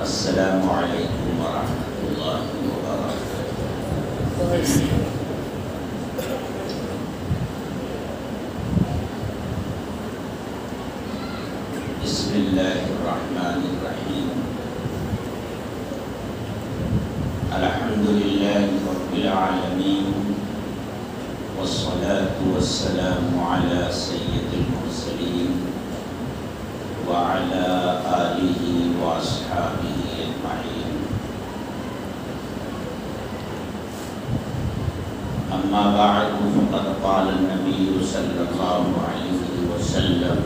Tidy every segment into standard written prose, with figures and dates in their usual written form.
السلام علیکم ورحمۃ اللہ وبرکاتہ۔ بسم اللہ الرحمن الرحیم۔ الحمد للہ رب العالمین، والصلاة والسلام علی سید المرسلین وعلى آلہ واصحابہ اجمعین۔ اما بعد فقد قال النبی صلی اللہ علیہ وسلم: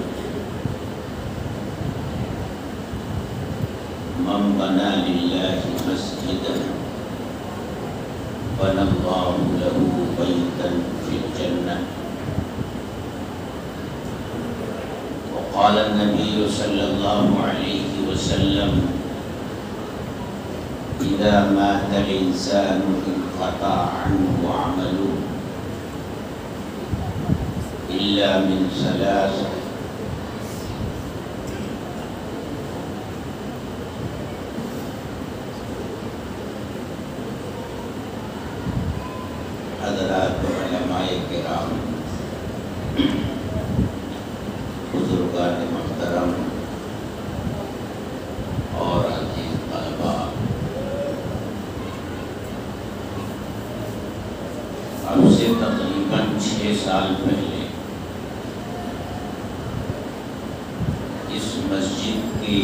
من بنى للہ مسجدا بنى اللہ له بیتا فی الجنہ۔ وقال النبي صلى الله عليه وسلم: إذا مات الإنسان انقطع عنه عمله إلا من ثلاث: حضرات علماء کرام، بزرگان محترم اور عزیز طلباء، اب سے تقریباً 6 سال پہلے اس مسجد کی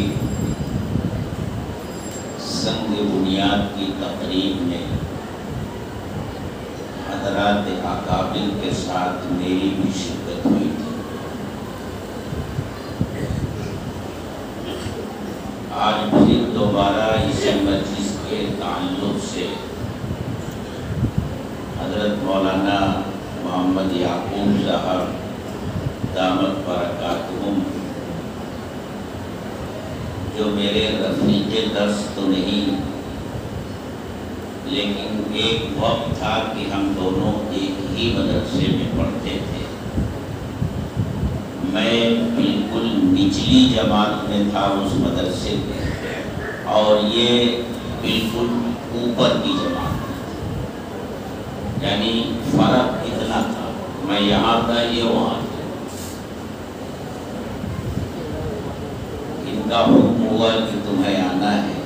سنگ بنیاد کی تقریب میں حضرات اکابر کے ساتھ میری بھی شرکت ہوئی تھی۔ آج پھر دوبارہ اس مجلس کے تعلق سے حضرت مولانا محمد یعقوب صاحب دامت برکاتہم، جو میرے رفیق درس تو نہیں، لیکن ایک وقت تھا کہ ہم دونوں ایک ہی مدرسے میں پڑھتے تھے۔ میں بالکل نچلی جماعت میں تھا اس مدرسے میں، اور یہ بالکل اوپر کی جماعت میں تھی، یعنی فرق اتنا تھا، میں یہاں تھا، یہ وہاں تھا۔ ان کا حکم ہوا کہ تمہیں آنا ہے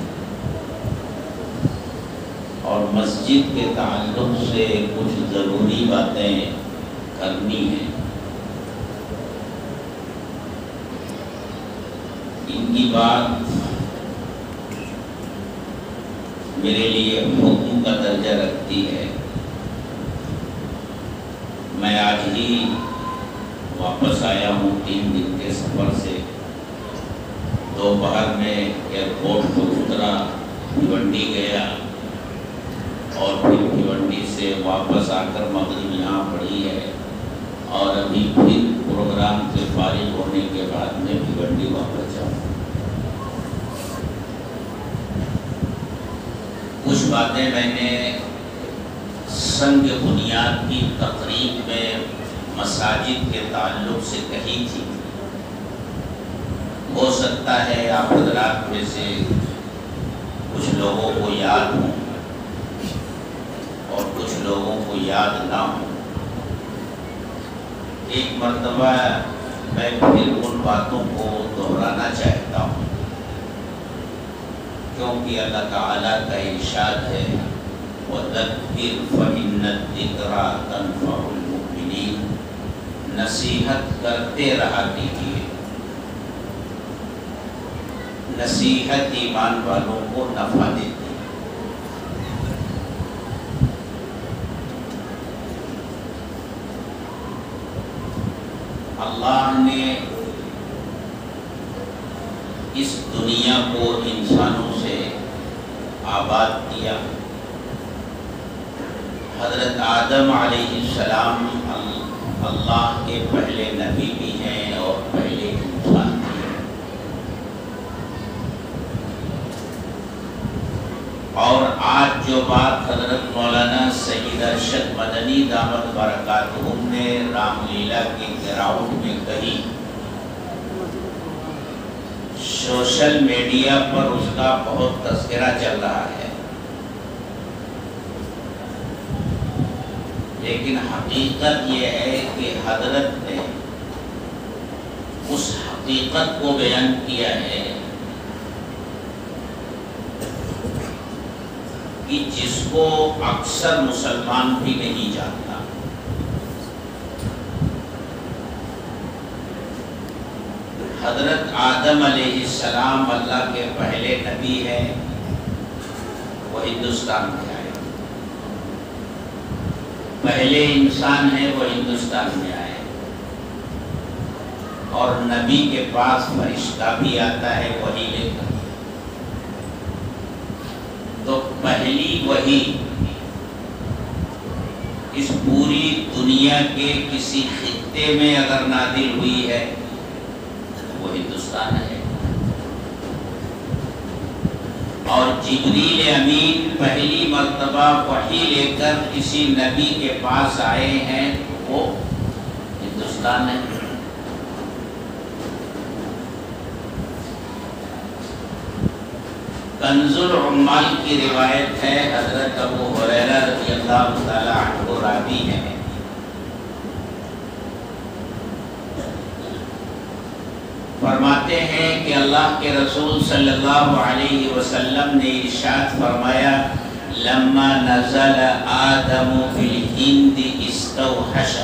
اور مسجد کے تعلق سے کچھ ضروری باتیں کرنی ہیں۔ ان کی بات میرے لیے حکم کا درجہ رکھتی ہے۔ میں آج ہی واپس آیا ہوں 3 دن کے سفر سے۔ دوپہر میں ایئرپورٹ پر اترا، بھیونڈی گیا، اور پھر بھیونڈی سے واپس آ کر مغرب یہاں پڑھی ہے، اور ابھی پھر پروگرام سے فارغ ہونے کے بعد میں بھیونڈی واپس جاؤں۔ کچھ باتیں میں نے سنگ بنیاد کی تقریب میں مساجد کے تعلق سے کہی تھی۔ ہو سکتا ہے آپ حضرات میں سے کچھ لوگوں کو یاد ہوں اور کچھ لوگوں کو یاد نہ ہوں۔ ایک مرتبہ میں پھر ان باتوں کو دہرانا چاہتا ہوں، کیونکہ اللہ تعالیٰ کا ارشاد ہے: وَذَكِّرْ فَإِنَّ الذِّكْرَىٰ تَنفَعُ الْمُؤْمِنِينَ۔ نصیحت کرتے رہا کیجیے، نصیحت ایمان والوں کو نفع دیتی ہے۔ اللہ نے اس دنیا کو انسانوں سے آباد کیا۔ حضرت آدم علیہ السلام اللہ کے پہلے نبی بھی ہیں اور پہلے انسان بھی ہیں۔ اور آج جو بات حضرت مولانا سید ارشد مدنی دامت برکاتہم نے رام لیلا کے گراؤنڈ میں کہی، سوشل میڈیا پر اس کا بہت تذکرہ چل رہا ہے، لیکن حقیقت یہ ہے کہ حضرت نے اس حقیقت کو بیان کیا ہے کہ جس کو اکثر مسلمان بھی نہیں جانتا۔ حضرت آدم علیہ السلام اللہ کے پہلے نبی ہیں، وہ ہندوستان میں آئے، پہلے انسان ہیں وہ ہندوستان میں آئے، اور نبی کے پاس فرشتہ بھی آتا ہے وحی لے کر۔ تو پہلی وحی اس پوری دنیا کے کسی خطے میں اگر نازل ہوئی ہے تو وہ ہندوستان ہے، اور جبریل امین پہلی مرتبہ وحی لے کر کسی نبی کے پاس آئے ہیں وہ ہندوستان ہے۔ کنز العمال کی روایت ہے، حضرت ابو ہریرہ رضی اللہ تعالی عنہ راوی ہیں، فرماتے ہیں کہ اللہ کے رسول صلی اللہ علیہ وسلم نے ارشاد فرمایا، لما نزل آدم فی الہند استوحش،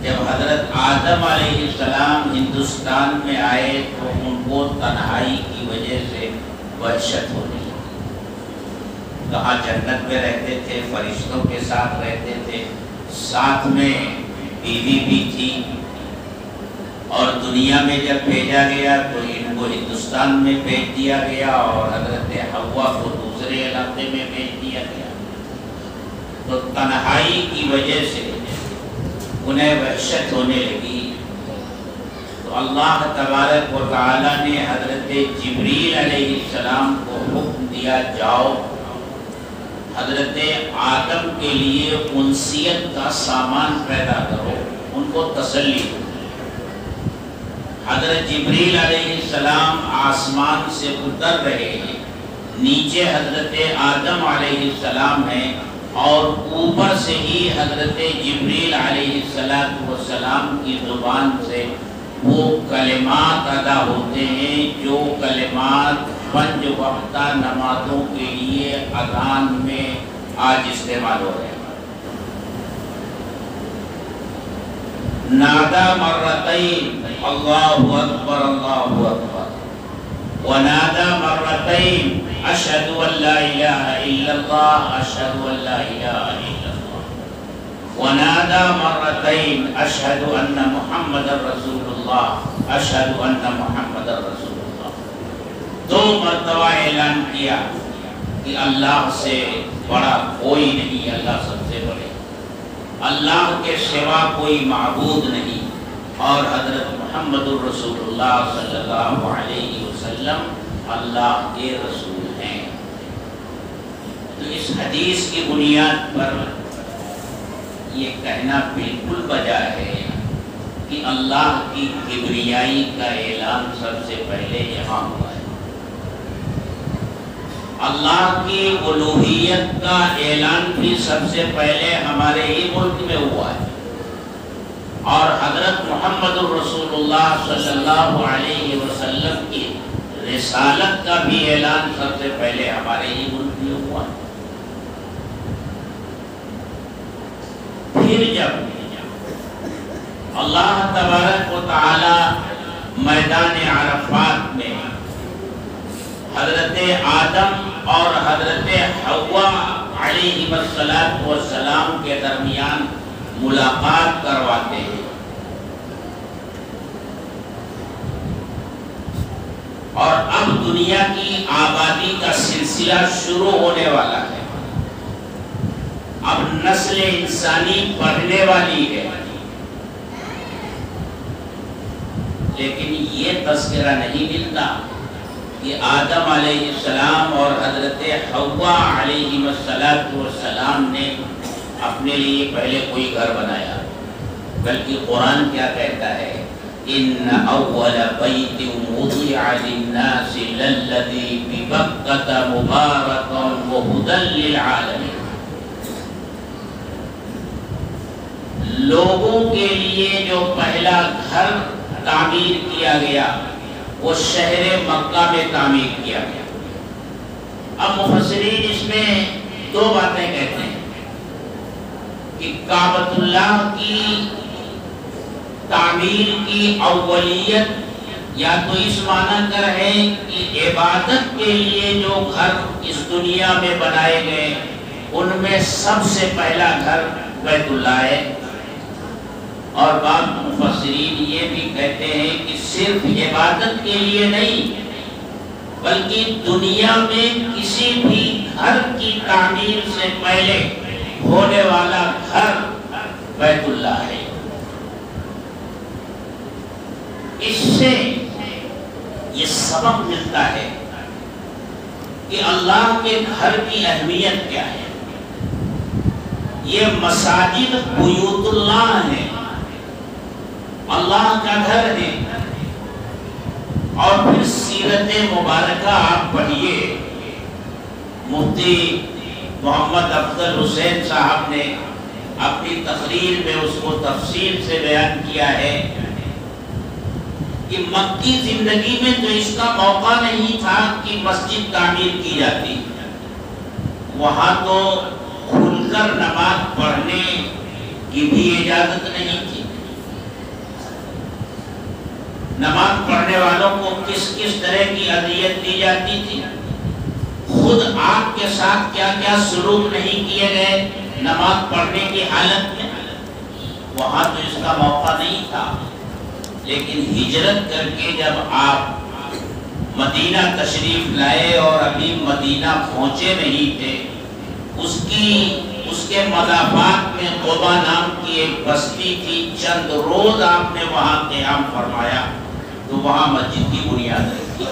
جب حضرت آدم علیہ السلام ہندوستان میں آئے تو ان کو تنہائی کی وجہ سے وحشت ہونے لگی۔ کہاں جنت میں رہتے تھے، فرشتوں کے ساتھ رہتے تھے، ساتھ میں بیوی بھی تھی، اور دنیا میں جب بھیجا گیا تو ان کو ہندوستان میں بھیج دیا گیا اور حضرت حوا کو دوسرے علاقے میں بھیج دیا گیا۔ تو تنہائی کی وجہ سے انہیں وحشت ہونے لگی، تو اللہ تبارک و تعالی نے حضرت جبریل علیہ السلام کو حکم دیا، جاؤ حضرت آدم کے لیے انسیت کا سامان پیدا کرو، ان کو تسلی دو۔ حضرت جبریل علیہ السلام آسمان سے اتر رہے ہیں، نیچے حضرت آدم علیہ السلام ہیں، اور اوپر سے ہی حضرت جبریل علیہ السلام کی زبان سے وہ کلمات ادا ہوتے ہیں جو کلمات 5 وقتہ نمازوں کے لیے اذان میں آج استعمال ہو رہے ہیں۔ نادا مرتين اللہ اکبر اللہ اکبر، ونادا مرتين اشہد ان لا الہ الا اللہ اشہد ان لا الہ الا اللہ، ونادا مرتين اشہد ان محمد رسول اللہ اشہد ان محمد رسول اللہ۔ 2 مرتبہ اعلان کیا کہ اللہ سے بڑا کوئی نہیں، اللہ سب سے بڑے، اللہ کے سوا کوئی معبود نہیں، اور حضرت محمد الرسول اللہ صلی اللہ علیہ وسلم اللہ کے رسول ہیں۔ تو اس حدیث کی بنیاد پر یہ کہنا بالکل بجا ہے کہ اللہ کی کبریائی کا اعلان سب سے پہلے یہاں ہوا ہے، اللہ کی الوہیت کا اعلان بھی سب سے پہلے ہمارے ہی ملک میں ہوا ہے، اور حضرت محمد الرسول اللہ صلی اللہ علیہ وسلم کی رسالت کا بھی اعلان سب سے پہلے ہمارے ہی ملک میں ہوا ہے۔ پھر جب اللہ تبارک و تعالی میدان عرفات میں حضرت آدم اور حضرت حوا علیہ السلام کے درمیان ملاقات کرواتے ہیں، اور اب دنیا کی آبادی کا سلسلہ شروع ہونے والا ہے، اب نسل انسانی بڑھنے والی ہے، لیکن یہ تذکرہ نہیں ملتا کہ آدم علیہ السلام اور حضرت حوا علیہ السلام نے اپنے لیے پہلے کوئی گھر بنایا، بلکہ قرآن کیا کہتا ہے، ان اول بیت وضع للناس للذی ببکۃ مبارکا وہدی للعالمین، لوگوں کے لیے جو پہلا گھر تعمیر کیا گیا وہ شہر مکہ میں تعمیر کیا گیا۔ اب مفسرین اس میں دو باتیں کہتے ہیں کہ کعبۃ اللہ کی تعمیر کی اولیت یا تو اس معنی کر ہے کہ عبادت کے لیے جو گھر اس دنیا میں بنائے گئے ان میں سب سے پہلا گھر بیت اللہ ہے، اور بعض مفسرین یہ بھی کہتے ہیں کہ صرف عبادت کے لیے نہیں بلکہ دنیا میں کسی بھی گھر کی تعمیر سے پہلے ہونے والا گھر بیت اللہ ہے۔ اس سے یہ سبق ملتا ہے کہ اللہ کے گھر کی اہمیت کیا ہے۔ یہ مساجد بیوت اللہ ہیں، اللہ کا گھر ہے، اور پھر سیرت مبارکہ آپ پڑھیے، مفتی محمد افضل حسین صاحب نے اپنی تقریر میں اس کو تفصیل سے بیان کیا ہے کہ مکی زندگی میں تو اس کا موقع نہیں تھا کہ مسجد تعمیر کی جاتی، وہاں تو کھل کر نماز پڑھنے کی بھی اجازت نہیں تھی۔ نماز پڑھنے والوں کو کس کس طرح کی اذیت دی جاتی تھی، خود آپ کے ساتھ کیا کیا سلوک نہیں کیے گئے نماز پڑھنے کی حالت میں، وہاں تو اس کا موقع نہیں تھا۔ لیکن ہجرت کر کے جب آپ مدینہ تشریف لائے اور ابھی مدینہ پہنچے نہیں تھے، اس کے مضافات میں قبا نام کی ایک بستی تھی، چند روز آپ نے وہاں قیام فرمایا تو وہاں مسجد کی بنیاد رکھی،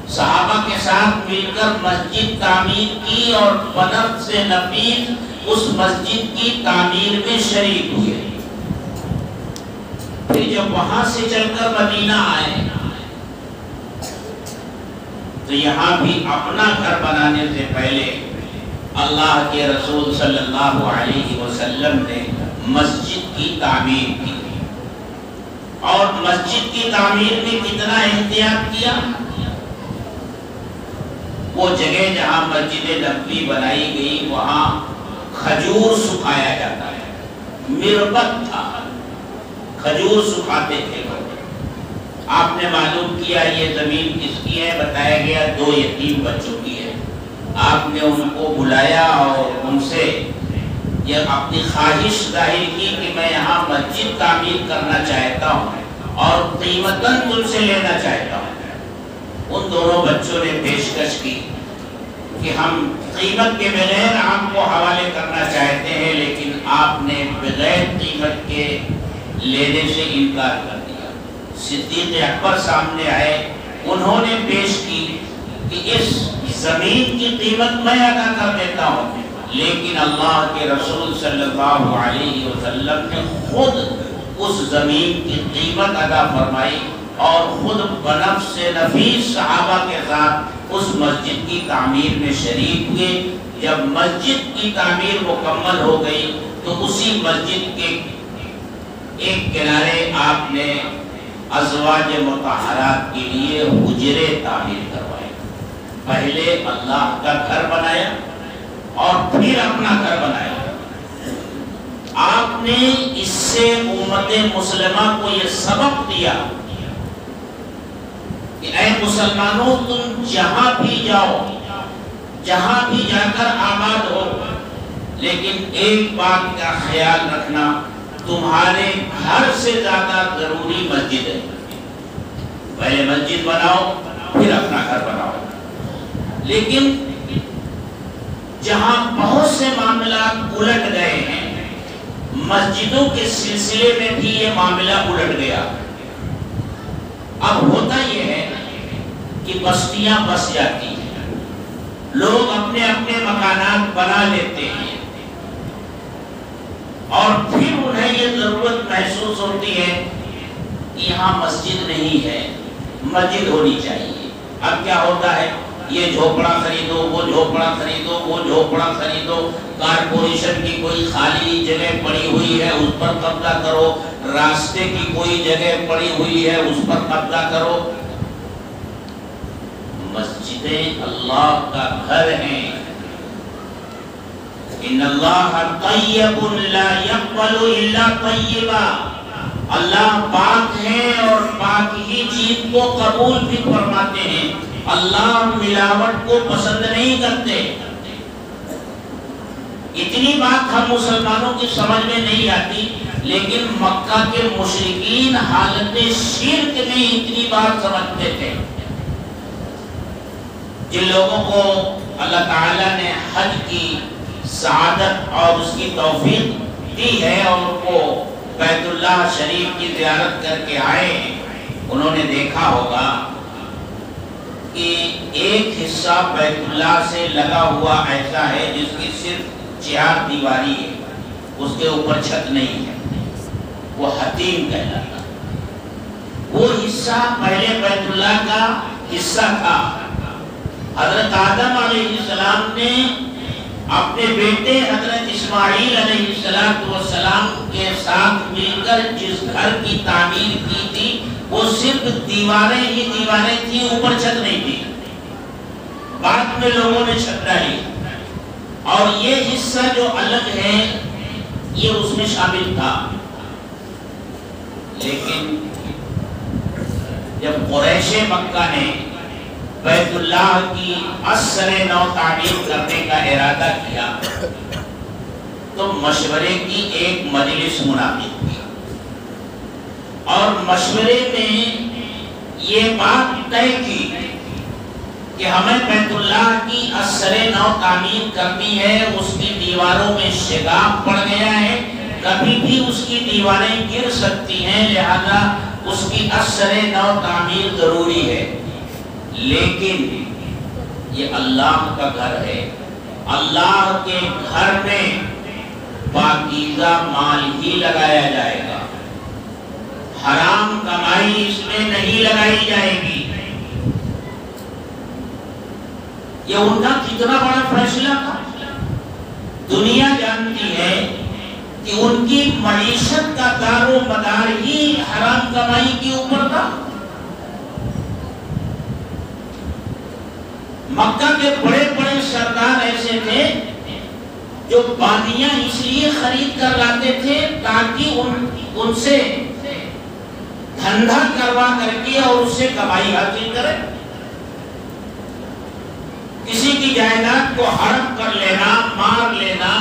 صحابہ کے ساتھ مل کر مسجد تعمیر کی اور بنفس سے نفیس اس مسجد کی تعمیر میں شریک ہوئے۔ پھر جب وہاں سے چل کر مدینہ آئے تو یہاں بھی اپنا گھر بنانے سے پہلے اللہ کے رسول صلی اللہ علیہ وسلم نے مسجد کی تعمیر کی، اور مسجد کی تعمیر میں کتنا احتیاط کیا۔ وہ جگہ جہاں مسجد نبوی بنائی گئی وہاں کھجور سکھایا جاتا ہے، مربت تھا، کھجور سکھاتے تھے لوگ۔ آپ نے معلوم کیا یہ زمین کس کی ہے، بتایا گیا 2 یتیم بچوں کی ہے۔ آپ نے ان کو بلایا اور ان سے یہ اپنی خواہش ظاہر کی کہ میں یہاں مسجد تعمیر کرنا چاہتا ہوں اور قیمتاً تم سے لینا چاہتا ہوں۔ ان دونوں بچوں نے پیشکش کی کہ ہم قیمت کے بغیر آپ کو حوالے کرنا چاہتے ہیں، لیکن آپ نے بغیر قیمت کے لینے سے انکار کر دیا۔ صدیق اکبر سامنے آئے، انہوں نے پیش کی کہ اس زمین کی قیمت میں ادا کر دیتا ہوں، لیکن اللہ کے رسول صلی اللہ علیہ وسلم نے خود اس زمین کی قیمت ادا فرمائی اور خود بنفس سے نفیس صحابہ کے ساتھ اس مسجد کی تعمیر میں شریک ہوئے۔ جب مسجد کی تعمیر مکمل ہو گئی تو اسی مسجد کے ایک کنارے آپ نے ازواج مطہرات کے لیے حجرے تعمیر کروائے۔ پہلے اللہ کا گھر بنایا اور پھر اپنا گھر بنایا۔ آپ نے اس سے امت مسلمہ کو یہ سبق دیا کہ اے مسلمانوں، تم جہاں بھی جاؤ، جہاں بھی جا کر آباد ہو، لیکن ایک بات کا خیال رکھنا، تمہارے گھر سے زیادہ ضروری مسجد ہے۔ پہلے مسجد بناؤ پھر اپنا گھر بناؤ۔ لیکن جہاں بہت سے معاملات الٹ گئے ہیں، مسجدوں کے سلسلے میں بھی یہ معاملہ الٹ گیا۔ اب ہوتا یہ ہے کی بستیاں بس جاتی ہیں، لوگ اپنے اپنے مکانات بنا لیتے ہیں، اور پھر انہیں یہ ضرورت محسوس ہوتی ہے کہ یہاں مسجد نہیں ہے، مسجد ہونی چاہیے۔ اب کیا ہوتا ہے، یہ جھوپڑا خریدو، وہ جھوپڑا خریدو، وہ جھوپڑا خریدو، کارپوریشن کی کوئی خالی جگہ پڑی ہوئی ہے اس پر قبضہ کرو، راستے کی کوئی جگہ پڑی ہوئی ہے اس پر قبضہ کرو۔ مسجدیں اللہ کا گھر ہیں۔ ان اللہ طیب لا يقبل الا طیبا، اللہ پاک ہے اور پاک ہی چیز کو قبول بھی فرماتے ہیں، اللہ ملاوٹ کو پسند نہیں کرتے۔ اتنی بات ہم مسلمانوں کی سمجھ میں نہیں آتی، لیکن مکہ کے مشرکین حالت شرک میں اتنی بات سمجھتے تھے۔ جن لوگوں کو اللہ تعالیٰ نے حج کی سعادت اور اس کی توفیق دی ہے اور وہ بیت اللہ شریف کی زیارت کر کے آئے ہیں، انہوں نے دیکھا ہوگا کہ ایک حصہ بیت اللہ سے لگا ہوا ایسا ہے جس کی صرف 4 دیواری ہے، اس کے اوپر چھت نہیں ہے، وہ حتیم کہلاتا۔ وہ حصہ پہلے بیت اللہ کا حصہ تھا۔ حضرت آدم علیہ السلام نے اپنے بیٹے حضرت اسماعیل علیہ السلام کے ساتھ مل کر جس گھر کی تعمیر کی تھی وہ صرف دیواریں ہی دیواریں تھیں، اوپر چھت نہیں تھی۔ بعد میں لوگوں نے چھت ڈالی اور یہ حصہ جو الگ ہے یہ اس میں شامل تھا۔ لیکن جب قریش مکہ نے بیت اللہ کی اثر نو تعمیر کرنے کا ارادہ کیا تو مشورے کی ایک مجلس منعقد کی، اور مشورے میں یہ بات طے کی کہ ہمیں بیت اللہ کی اثر نو تعمیر کرنی ہے، اس کی دیواروں میں شگاف پڑ گیا ہے، کبھی بھی اس کی دیواریں گر سکتی ہیں، لہذا اس کی اثر نو تعمیر ضروری ہے۔ لیکن یہ اللہ کا گھر ہے، اللہ کے گھر میں پاکیزہ مال ہی لگایا جائے گا، حرام کمائی اس میں نہیں لگائی جائے گی۔ یہ ان کا کتنا بڑا فیصلہ تھا۔ دنیا جانتی ہے کہ ان کی معیشت کا دار و مدار ہی حرام کمائی کے اوپر تھا۔ مکہ کے بڑے بڑے سردار ایسے تھے جو بادیاں اس لیے خرید کر لاتے تھے تاکہ ان سے دھندا کروا کر کے اور اس سے کمائی حاصل کرے۔ کسی کی جائیداد کو ہڑپ کر لینا، مار لینا،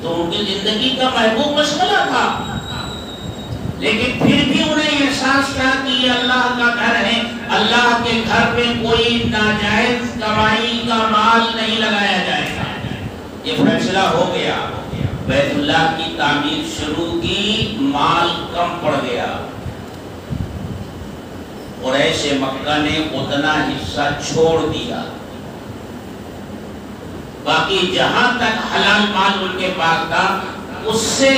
تو ان کی زندگی کا محبوب مشغلہ تھا۔ لیکن پھر بھی انہیں احساس تھا کہ یہ اللہ کا گھر ہے، اللہ کے گھر میں کوئی ناجائز کمائی کا مال نہیں لگایا جائے گا۔ یہ فیصلہ ہو گیا، بیت اللہ کی تعمیر شروع کی، مال کم پڑ گیا۔ قریش مکہ نے اتنا حصہ چھوڑ دیا، باقی جہاں تک حلال مال ان کے پاس تھا اس سے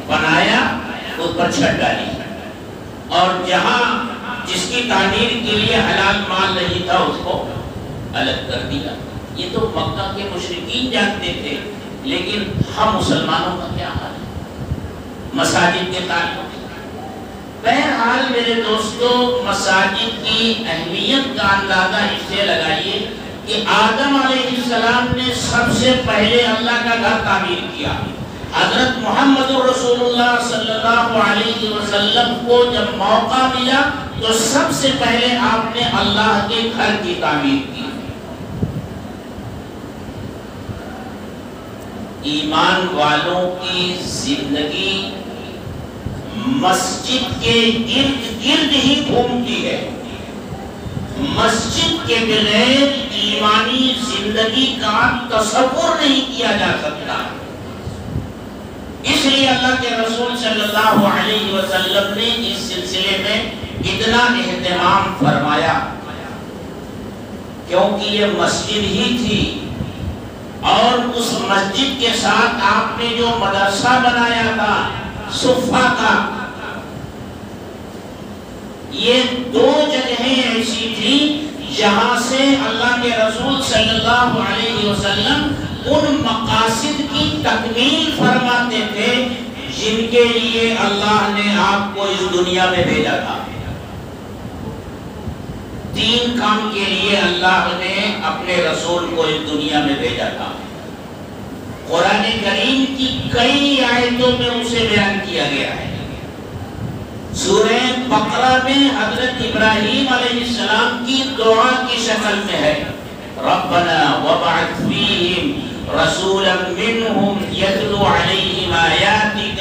بنایا، اس پر چھت ڈالی، اور جہاں جس کی تعمیر کے لیے حلال مال نہیں تھا اس کو الگ کر دیا۔ یہ تو مکہ کے مشرکین جانتے تھے، لیکن ہم مسلمانوں کا کیا حال ہے مساجد کے تعلق؟ بہرحال میرے دوستو، مساجد کی اہمیت کا اندازہ اس سے لگائیے کہ آدم علیہ السلام نے سب سے پہلے اللہ کا گھر تعمیر کیا۔ حضرت محمد رسول اللہ صلی اللہ علیہ وسلم کو جب موقع ملا تو سب سے پہلے آپ نے اللہ کے گھر کی تعمیر کی۔ ایمان والوں کی زندگی مسجد کے ارد گرد ہی گھومتی ہے۔ مسجد کے بغیر ایمانی زندگی کا تصور نہیں کیا جا سکتا۔ اس لیے اللہ کے رسول صلی اللہ علیہ وسلم نے اس سلسلے میں اتنا اہتمام فرمایا کیونکہ یہ مسجد ہی تھی، اور اس مسجد کے ساتھ آپ نے جو مدرسہ بنایا تھا صفہ کا، یہ دو جگہیں ایسی تھی جہاں سے اللہ کے رسول صلی اللہ علیہ وسلم ان مقاصد کی تکمیل فرماتے تھے جن کے لیے اللہ نے آپ کو اس دنیا میں بھیجا تھا۔ تین کام کے لیے اللہ نے اپنے رسول کو اس دنیا میں بھیجا تھا۔ قرآن کریم کی کئی آیتوں میں اسے بیان کیا گیا ہے۔ سورہ بقرہ میں حضرت ابراہیم علیہ السلام کی دعا کی شکل میں ہے، ربنا وابعث فیہم رسولا منہم یتلو علیہم آیاتک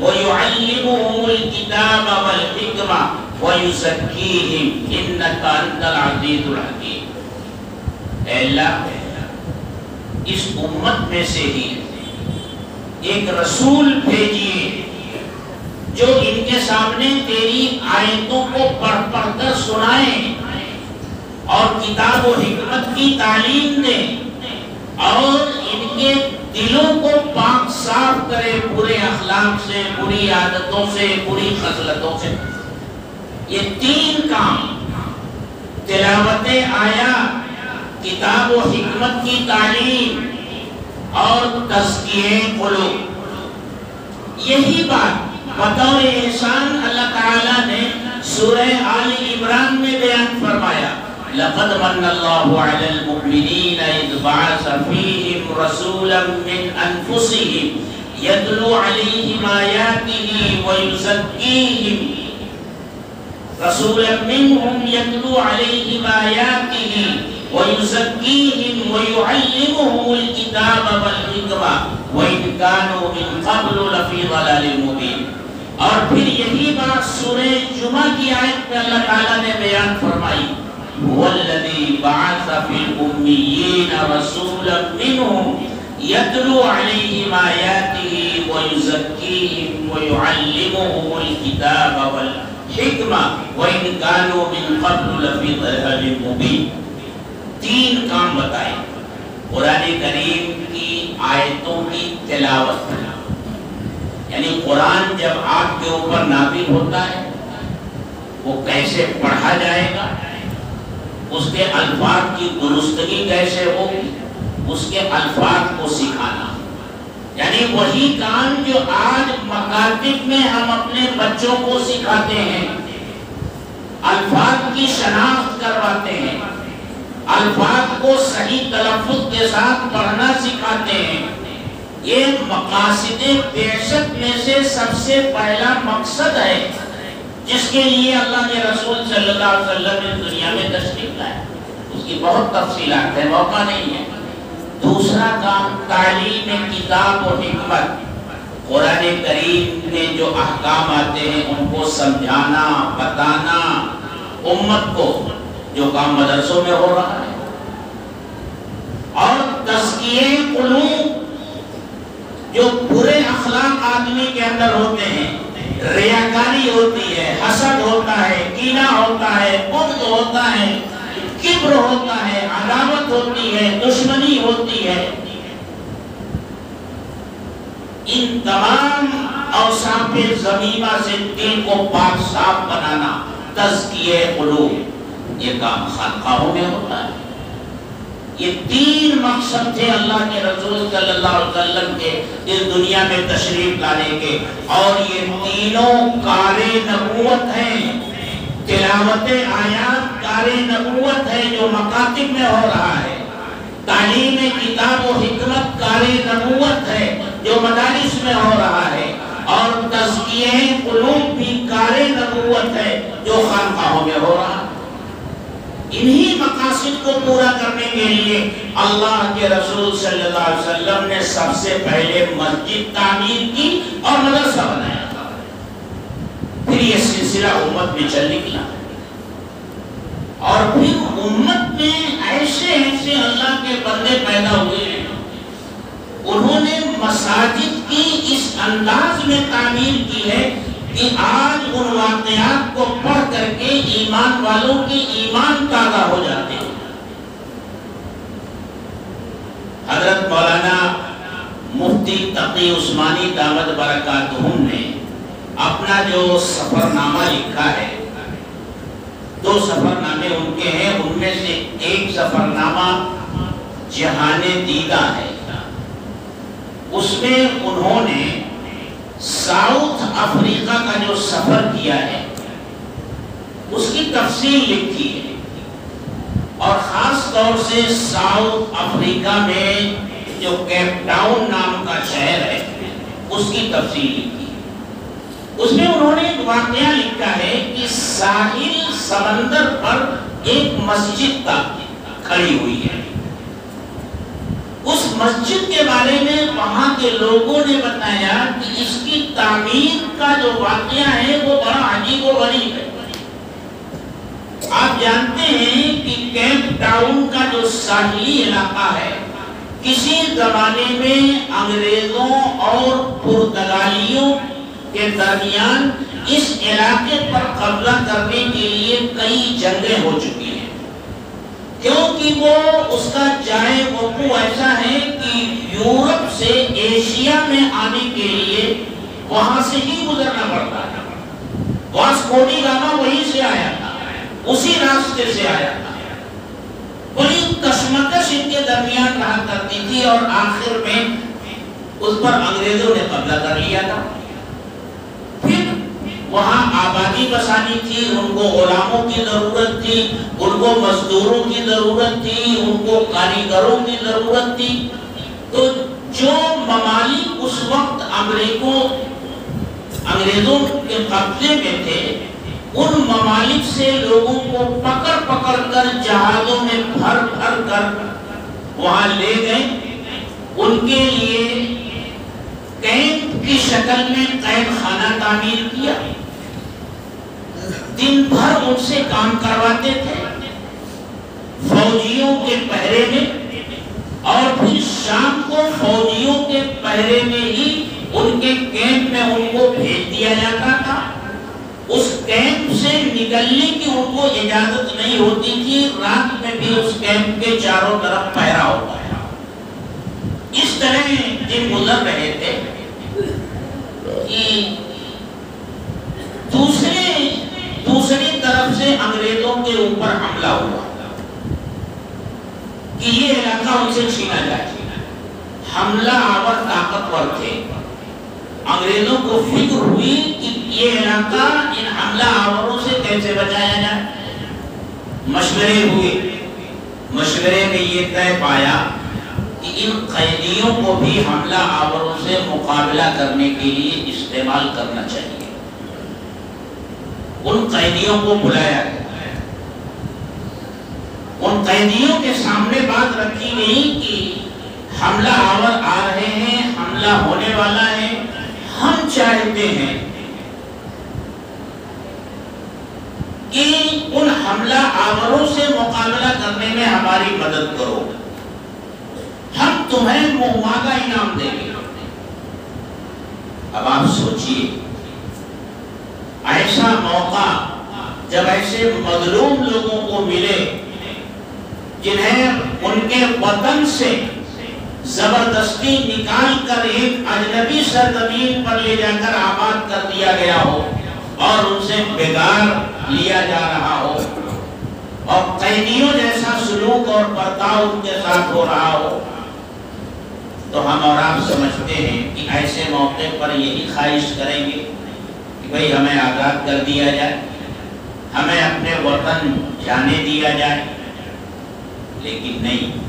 ویعلمہم الکتاب والحکمہ ویزکیہم انک انت العزیز الحکیم۔ اے اللہ، اس امت میں سے ہی ایک رسول بھیجیے جو ان کے سامنے تیری آیتوں کو پڑھ پڑھ کر سنائیں اور کتاب و حکمت کی تعلیم دے اور ان کے دلوں کو پاک صاف کرے برے اخلاق سے، بری عادتوں سے، بری خصلتوں سے۔ یہ تین کام، تلاوت آیات، کتاب و حکمت کی تعلیم اور تزکیہ قلوب، یہی بات بطور احسان اللہ تعالیٰ نے سورہ آل عمران میں بیان فرمایا، لَقَدْ مَنَّ اللَّهُ عَلَى الْمُؤْمِنِينَ إِذْ بَعَثَ فِيهِمْ رَسُولًا مِّنْ أَنفُسِهِمْ يَتْلُو عَلَيْهِمْ آيَاتِهِ وَيُزَكِّيهِمْ رَسُولًا مِّنْهُمْ يَتْلُو عَلَيْهِمْ آيَاتِهِ وَيُزَكِّيهِمْ وَيُعَلِّمُهُمُ الْكِتَابَ وَالْحِكْمَةَ وَإِنْ كَانُوا مِنْ قَبْلُ لَفِي ضَلَالٍ مُبِينٍ۔ اور پھر یہی بات سورہ جمعہ کی آیت میں اللہ تعالیٰ نے بیان فرمائی، هُوَ الَّذِي بَعَثَ فِي الْأُمِّيِّينَ رَسُولًا مِّنْهُمْ يَتْلُو عَلَيْهِمْ آيَاتِهِ وَيُزَكِّيهِمْ وَيُعَلِّمُهُمُ الْكِتَابَ وَالْحِكْمَةَ وَإِنْ كَانُوا مِنْ قَبْلُ لَفِي ضَلَالٍ مُبِينٍ۔ تین کام بتائے، قرآن کریم کی آیتوں کی تلاوت، یعنی قرآن جب آپ کے اوپر نازل ہوتا ہے وہ کیسے پڑھا جائے گا، اس کے الفاظ کی درستگی کیسے ہوگی، اس کے الفاظ کو سکھانا، یعنی وہی کام جو آج مکاتب میں ہم اپنے بچوں کو سکھاتے ہیں، الفاظ کی شناخت کرواتے ہیں، الفاظ کو صحیح تلفظ کے ساتھ پڑھنا سکھاتے ہیں۔ یہ مقاصد بعثت میں سے سب سے پہلا مقصد ہے جس کے لیے اللہ کے رسول صلی اللہ علیہ وسلم اس دنیا میں تشریف لائے۔ اس کی بہت تفصیلات ہیں، موقع نہیں ہے۔ دوسرا کام تعلیم کتاب و حکمت، قرآن کریم میں جو احکام آتے ہیں ان کو سمجھانا، بتانا امت کو، جو کام مدرسوں میں ہو رہا ہے۔ اور تزکیہ قلوب، جو برے اخلاق آدمی کے اندر ہوتے ہیں، ریاکاری ہوتی ہے، حسد ہوتا ہے، کینہ ہوتا ہے، بغض ہوتا ہے، کبر ہوتا ہے، عداوت ہوتی ہے، دشمنی ہوتی ہے، ان تمام اوصاف ذمیمہ سے دل کو پاک صاف بنانا، تزکیہ قلوب، یہ کام خانقاہوں میں ہوتا ہے۔ یہ تین مقصد تھے اللہ کے رسول صلی اللہ علیہ وسلم کے اس دنیا میں تشریف لانے کے، اور یہ تینوں کار نبوت ہیں۔ تلاوت آیات کار نبوت ہے جو مکاتب میں ہو رہا ہے، تعلیم کتاب و حکمت کار نبوت ہے جو مدارس میں ہو رہا ہے، اور تزکیہ قلوب بھی کار نبوت ہے جو خانقاہوں میں ہو رہا ہے۔ انہی مقاصد کو پورا کرنے کے لیے اللہ کے رسول صلی اللہ علیہ وسلم نے سب سے پہلے مسجد تعمیر کی اور مدرسہ بنایا تھا۔ پھر یہ سلسلہ امت میں چل نکلا، اور پھر امت میں ایسے ایسے اللہ کے بندے پیدا ہوئے ہیں، انہوں نے مساجد کی اس انداز میں تعمیر کی ہے کہ آج ان واقعات کو پڑھ کر کے ایمان والوں کی ایمان تازہ ہو جاتے ہیں۔ مفتی تقی عثمانی دامت برکاتہم نے اپنا جو سفر نامہ لکھا ہے، 2 سفر نامے ان کے ہیں، ان میں سے ایک سفر نامہ جہان دیدہ ہے۔ اس میں انہوں نے ساؤتھ افریقہ کا جو سفر کیا ہے اس کی تفصیل لکھی ہے، اور خاص طور سے ساؤتھ افریقہ میں جو کیپ ٹاؤن نام کا شہر ہے اس کی تفصیل لکھی ہے۔ اس میں انہوں نے ایک واقعہ لکھا ہے کہ ساحل سمندر پر ایک مسجد کا کھڑی ہوئی ہے۔ اس مسجد کے بارے میں وہاں کے لوگوں نے بتایا کہ اس کی تعمیر کا جو واقعہ ہے وہ بڑا عجیب و غریب ہے۔ آپ جانتے ہیں کہ کیپ ٹاؤن کا جو ساحلی علاقہ ہے کسی زمانے میں انگریزوں اور پرتگالیوں کے درمیان اس علاقے پر قبضہ کرنے کے لیے کئی جنگیں ہو چکی ہیں، کیونکہ وہ اس کا جائے وقوع ایسا ہے کہ یورپ سے ایشیا میں آنے کے لیے وہاں سے ہی گزرنا پڑتا ہے۔ واسکو دی گاما وہیں سے آیا تھا، اسی راستے سے آیا تھا۔ بڑی کشمکش ان کے درمیان رہا کرتی تھی اور آخر میں اس پر انگریزوں نے قبضہ کر لیا تھا۔ پھر وہاں آبادی بسانی تھی، ان کو غلاموں کی ضرورت تھی، ان کو مزدوروں کی ضرورت تھی، ان کو کاریگروں کی ضرورت تھی۔ تو جو ممالک اس وقت انگریزوں کے قبضے میں تھے، ان ممالک سے لوگوں کو پکڑ پکڑ کر جہازوں میں بھر بھر کر وہاں لے گئے، ان کے لیے کیمپ کی شکل میں قید خانہ تعمیر کیا، دن بھر ان سے کام کرواتے تھے فوجیوں کے پہرے میں، اور پھر شام کو فوجیوں کے پہرے میں ہی ان کے کیمپ میں ان کو بھیج دیا جاتا تھا۔ اس کیمپ سے نکلنے کی ان کو اجازت نہیں ہوتی تھی، رات میں بھی اس کیمپ کے چاروں طرف پہرا ہوتا ہے۔ اس طرح دن گزر رہے تھے کہ دوسری طرف سے انگریزوں کے اوپر حملہ ہوا کہ یہ علاقہ ان سے چھینا جائے۔ حملہ آور طاقتور تھے، انگریزوں کو فکر ہوئی کہ یہ علاقہ ان حملہ آوروں سے کیسے بچایا جائے۔ مشورے ہوئے، مشورے میں یہ طے پایا کہ ان قیدیوں کو بھی حملہ آوروں سے مقابلہ کرنے کے لیے استعمال کرنا چاہیے۔ ان قیدیوں کو بلایا گیا، ان قیدیوں کے سامنے بات رکھی گئی کہ حملہ آور آ رہے ہیں، حملہ ہونے والا ہے، ہم چاہتے ہیں کہ ان حملہ آوروں سے مقابلہ کرنے میں ہماری مدد کرو، ہم تمہیں مہمانہ انعام دیں گے۔ اب آپ سوچئے، ایسا موقع جب ایسے مظلوم لوگوں کو ملے جنہیں ان کے وطن سے زبردستی نکال کر ایک اجنبی سرزمین پر لے جا کر آباد کر دیا گیا ہو اور ان سے بگاڑ لیا جا رہا ہو اور قیدیوں جیسا سلوک اور برتاؤ ان کے ساتھ ہو رہا ہو، تو ہم اور آپ سمجھتے ہیں کہ ایسے موقع پر یہی خواہش کریں گے کہ بھئی ہمیں آزاد کر دیا جائے، ہمیں اپنے وطن جانے دیا جائے، لیکن نہیں۔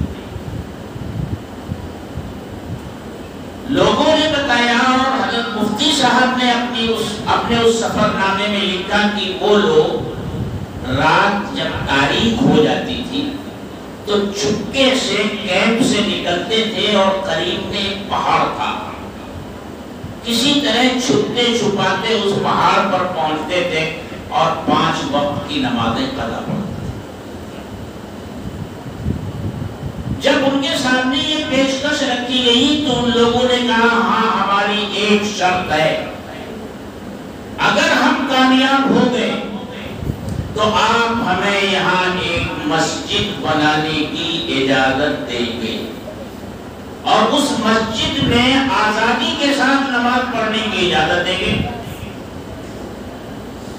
لوگوں نے بتایا اور حضرت مفتی صاحب نے اپنے اس سفر نامے میں لکھا کہ وہ لوگ رات جب تاریک ہو جاتی تھی تو چپکے سے کیمپ سے نکلتے تھے اور قریب میں ایک پہاڑ تھا، کسی طرح چھپتے چھپاتے اس پہاڑ پر پہنچتے تھے اور 5 وقت کی نمازیں قضا پڑھتے۔ جب ان کے سامنے یہ پیشکش رکھی گئی تو ان لوگوں نے کہا ہاں ہماری ایک شرط ہے، اگر ہم کامیاب ہو گئے تو آپ ہمیں یہاں ایک مسجد بنانے کی اجازت دیں گے اور اس مسجد میں آزادی کے ساتھ نماز پڑھنے کی اجازت دیں گے۔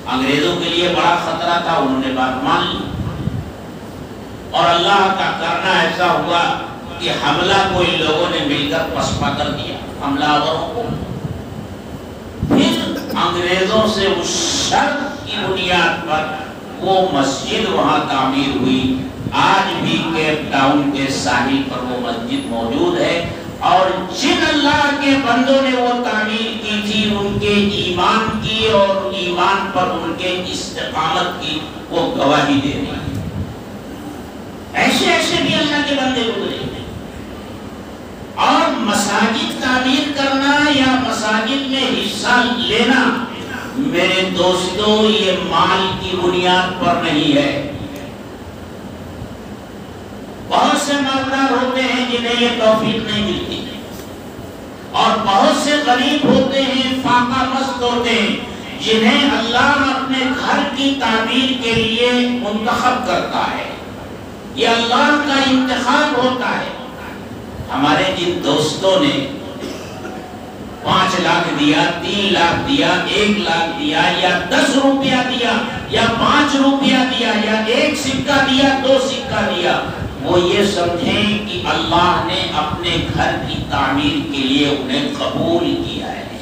انگریزوں کے لیے بڑا خطرہ تھا، انہوں نے بات مان لی، اور اللہ کا کرنا ایسا ہوا کہ حملہ کوئی لوگوں نے مل کر پسپا کر دیا حملہ آوروں کو۔ پھر انگریزوں سے اس شرط کی بنیاد پر وہ مسجد وہاں تعمیر ہوئی۔ آج بھی کیپ ٹاؤن کے ساحل پر وہ مسجد موجود ہے، اور جن اللہ کے بندوں نے وہ تعمیر کی تھی ان کے ایمان کی اور ایمان پر ان کے استقامت کی وہ گواہی دے رہی ہے۔ ایسے ایسے بھی اللہ کے بندے گزرے ہیں۔ اور مساجد تعمیر کرنا یا مساجد میں حصہ لینا میرے دوستوں یہ مال کی بنیاد پر نہیں ہے۔ بہت سے مالدار ہوتے ہیں جنہیں یہ توفیق نہیں ملتی، اور بہت سے غریب ہوتے ہیں، فاقہ مست ہوتے ہیں، جنہیں اللہ اپنے گھر کی تعمیر کے لیے منتخب کرتا ہے۔ یہ اللہ کا انتخاب ہوتا ہے۔ ہمارے جن دوستوں نے 5 لاکھ دیا، 3 لاکھ دیا، 1 لاکھ دیا، یا 10 روپیہ دیا، یا 5 روپیہ دیا، یا 1 سکہ دیا، 2 سکہ دیا، وہ یہ سمجھیں کہ اللہ نے اپنے گھر کی تعمیر کے لیے انہیں قبول کیا ہے،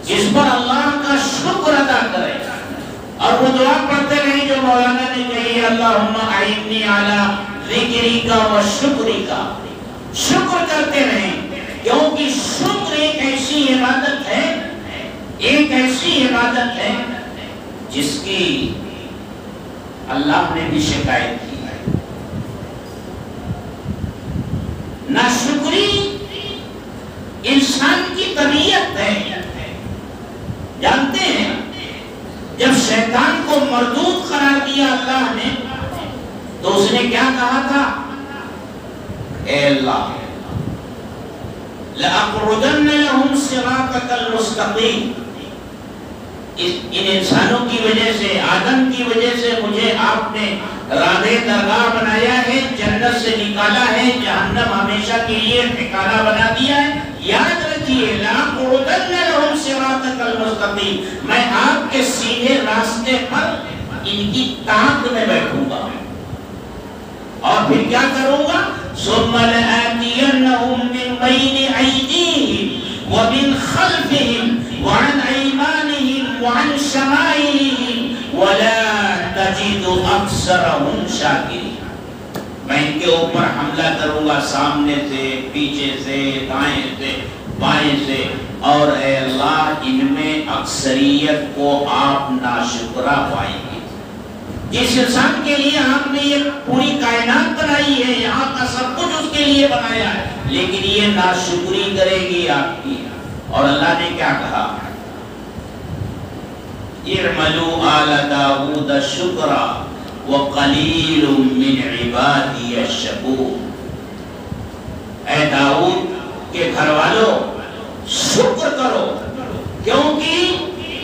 جس پر اللہ کا شکر ادا کرے، اور وہ دعا پڑھتے رہیں جو مولانا نے کہی ہے، اللہم اعنی علی ذکرک و شکرک، شکر کرتے رہیں، کیونکہ شکر ایک ایسی عبادت ہے جس کی اللہ نے بھی شکایت کی ہے۔ ناشکری انسان کی طبیعت ہے۔ جانتے ہیں جب شیطان کو مردود قرار دیا اللہ نے تو اس نے کیا کہا تھا؟ اے اللہ لَأَقْعُدَنَّ لَهُمْ صِرَاطَكَ الْمُسْتَقِيمَ، ان انسانوں کی وجہ سے، آدم کی وجہ سے مجھے آپ نے راہ درگاہ بنایا ہے، جنت سے نکالا ہے، جہنم ہمیشہ کے لیے ٹھکانہ بنا دیا ہے۔ یاد رکھیے لَأَقْعُدَنَّ لَهُمْ صِرَاطَكَ الْمُسْتَقِيمَ، میں آپ کے سیدھے راستے پر ان کی تانت میں بیٹھوں گا، اور پھر کیا کروں گا؟ ثُمَّ لَآتِيَنَّهُمْ مِنْ بَيْنِ أَيْدِيهِمْ وَمِنْ خَلْفِهِمْ وَعَنْ أَيْمَانِهِمْ وَعَنْ شَمَائِلِهِمْ وَلَا تَجِدُ أَكْثَرَهُمْ شَاكِرِينَ، میں ان کے اوپر حملہ کروں گا، سامنے سے، پیچھے سے، دائیں سے، بائیں سے، اور اے اللہ ان میں اکثریت کو آپ ناشکرہ پائیں گے۔ جس انسان کے لیے آپ نے یہ پوری کائنات بنائی ہے، یہاں کا سب کچھ اس کے لیے بنایا ہے، لیکن یہ ناشکری کرے گی آپ کی۔ اور اللہ نے کیا کہا؟ اعملوا آل داود شکرا وقلیل من عبادی الشکور، اے داؤد کے گھر والوں شکر کرو، کیونکہ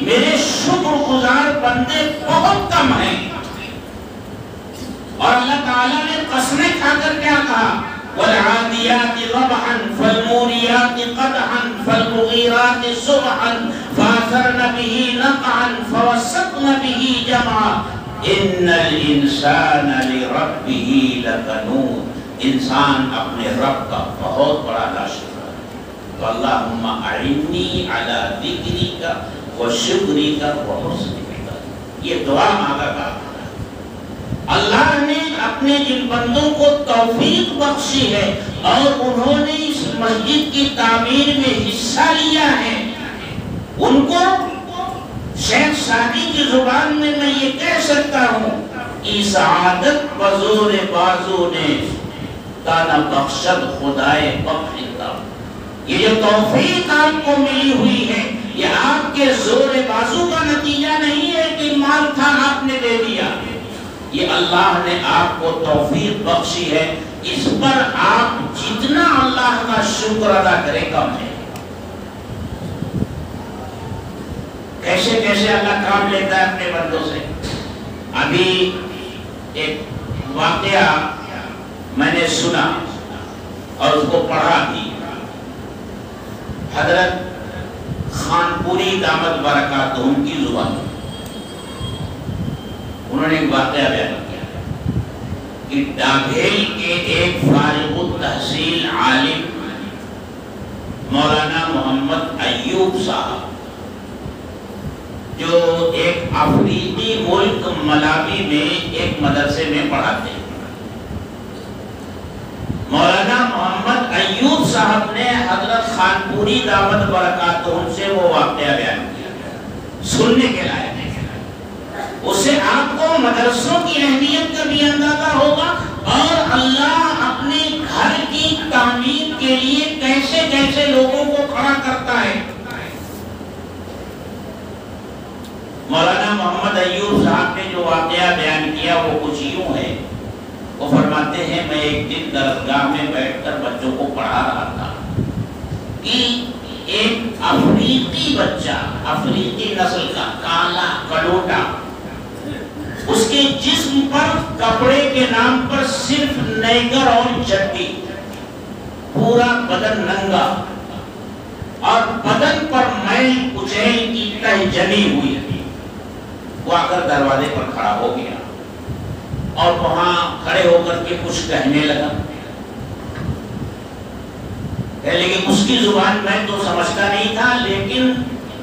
میرے شکر گزار بندے بہت کم ہیں۔ اور اللہ تعالیٰ نے قسمیں کھا کر کیا کہا؟ وَالْعَادِيَاتِ ضَبْحًا فَالْمُورِيَاتِ قَدْحًا فَالْمُغِيرَاتِ صُبْحًا فَأَثَرْنَ بِهِ نَقْعًا فَوَسَطْنَ بِهِ جَمْعًا إِنَّ الْإِنسَانَ لِرَبِّهِ لَكَنُودٌ، انسان اپنے رب کا بہت بڑا ناشکر ہے۔ تو اللہم اعنی علی ذکرک و شکرک و حسن عبادتک، یہ دعا مانگا تھا۔ اللہ نے اپنے جن بندوں کو توفیق بخشی ہے اور انہوں نے اس مسجد کی تعمیر میں حصہ لیا ہے، ان کو شیخ سعدی کی زبان میں یہ کہہ سکتا ہوں کہ سعادت بزور بازو نے تانا بخشد خدائے بخشتا۔ یہ جو توفیق آپ کو ملی ہوئی ہے یہ آپ کے زور بازو کا نتیجہ نہیں ہے کہ مال تھا آپ نے دے دیا، یہ اللہ نے آپ کو توفیق بخشی ہے، اس پر آپ جتنا اللہ کا شکر ادا کرے کم ہے۔ کیسے کیسے اللہ کام لیتا ہے اپنے بندوں سے۔ ابھی ایک واقعہ میں نے سنا، اور اس کو پڑھا بھی۔ حضرت خانپوری دامت برکاتہم کی زبان انہوں نے ایک واقعہ بیان کیا کہ ڈابھیل کے ایک فارغ التحصیل عالم مولانا محمد ایوب صاحب، جو ایک افریقی ملک ملاوی میں ایک مدرسے میں پڑھاتے ہیں، مولانا محمد ایوب صاحب نے حضرت خانپوری دامت برکاتہم سے وہ واقعہ بیان کیا، سننے کے لائق ہے۔ اس سے آپ کو مدرسوں کی اہمیت کا بھی اندازہ ہوگا اور اللہ اپنے گھر کی تعمیر کے لیے کیسے کیسے لوگوں کو کھڑا کرتا ہے۔ مولانا محمد ایوب صاحب نے جو واقعہ بیان کیا وہ کچھ یوں ہے، وہ فرماتے ہیں میں ایک دن درسگاہ میں بیٹھ کر بچوں کو پڑھا رہا تھا کہ ایک افریقی بچہ، افریقی نسل کا کالا کلوٹا، اس کے جسم پر کپڑے کے نام پر صرف نیگر اور چڈی، پورا بدن ننگا اور بدن پر میل کچیل کی تہ جمی ہوئی تھی۔ وہ آ کر دروازے پر کھڑا ہو گیا اور وہاں کھڑے ہو کر کے کچھ کہنے لگا، لیکن اس کی زبان میں تو سمجھتا نہیں تھا، لیکن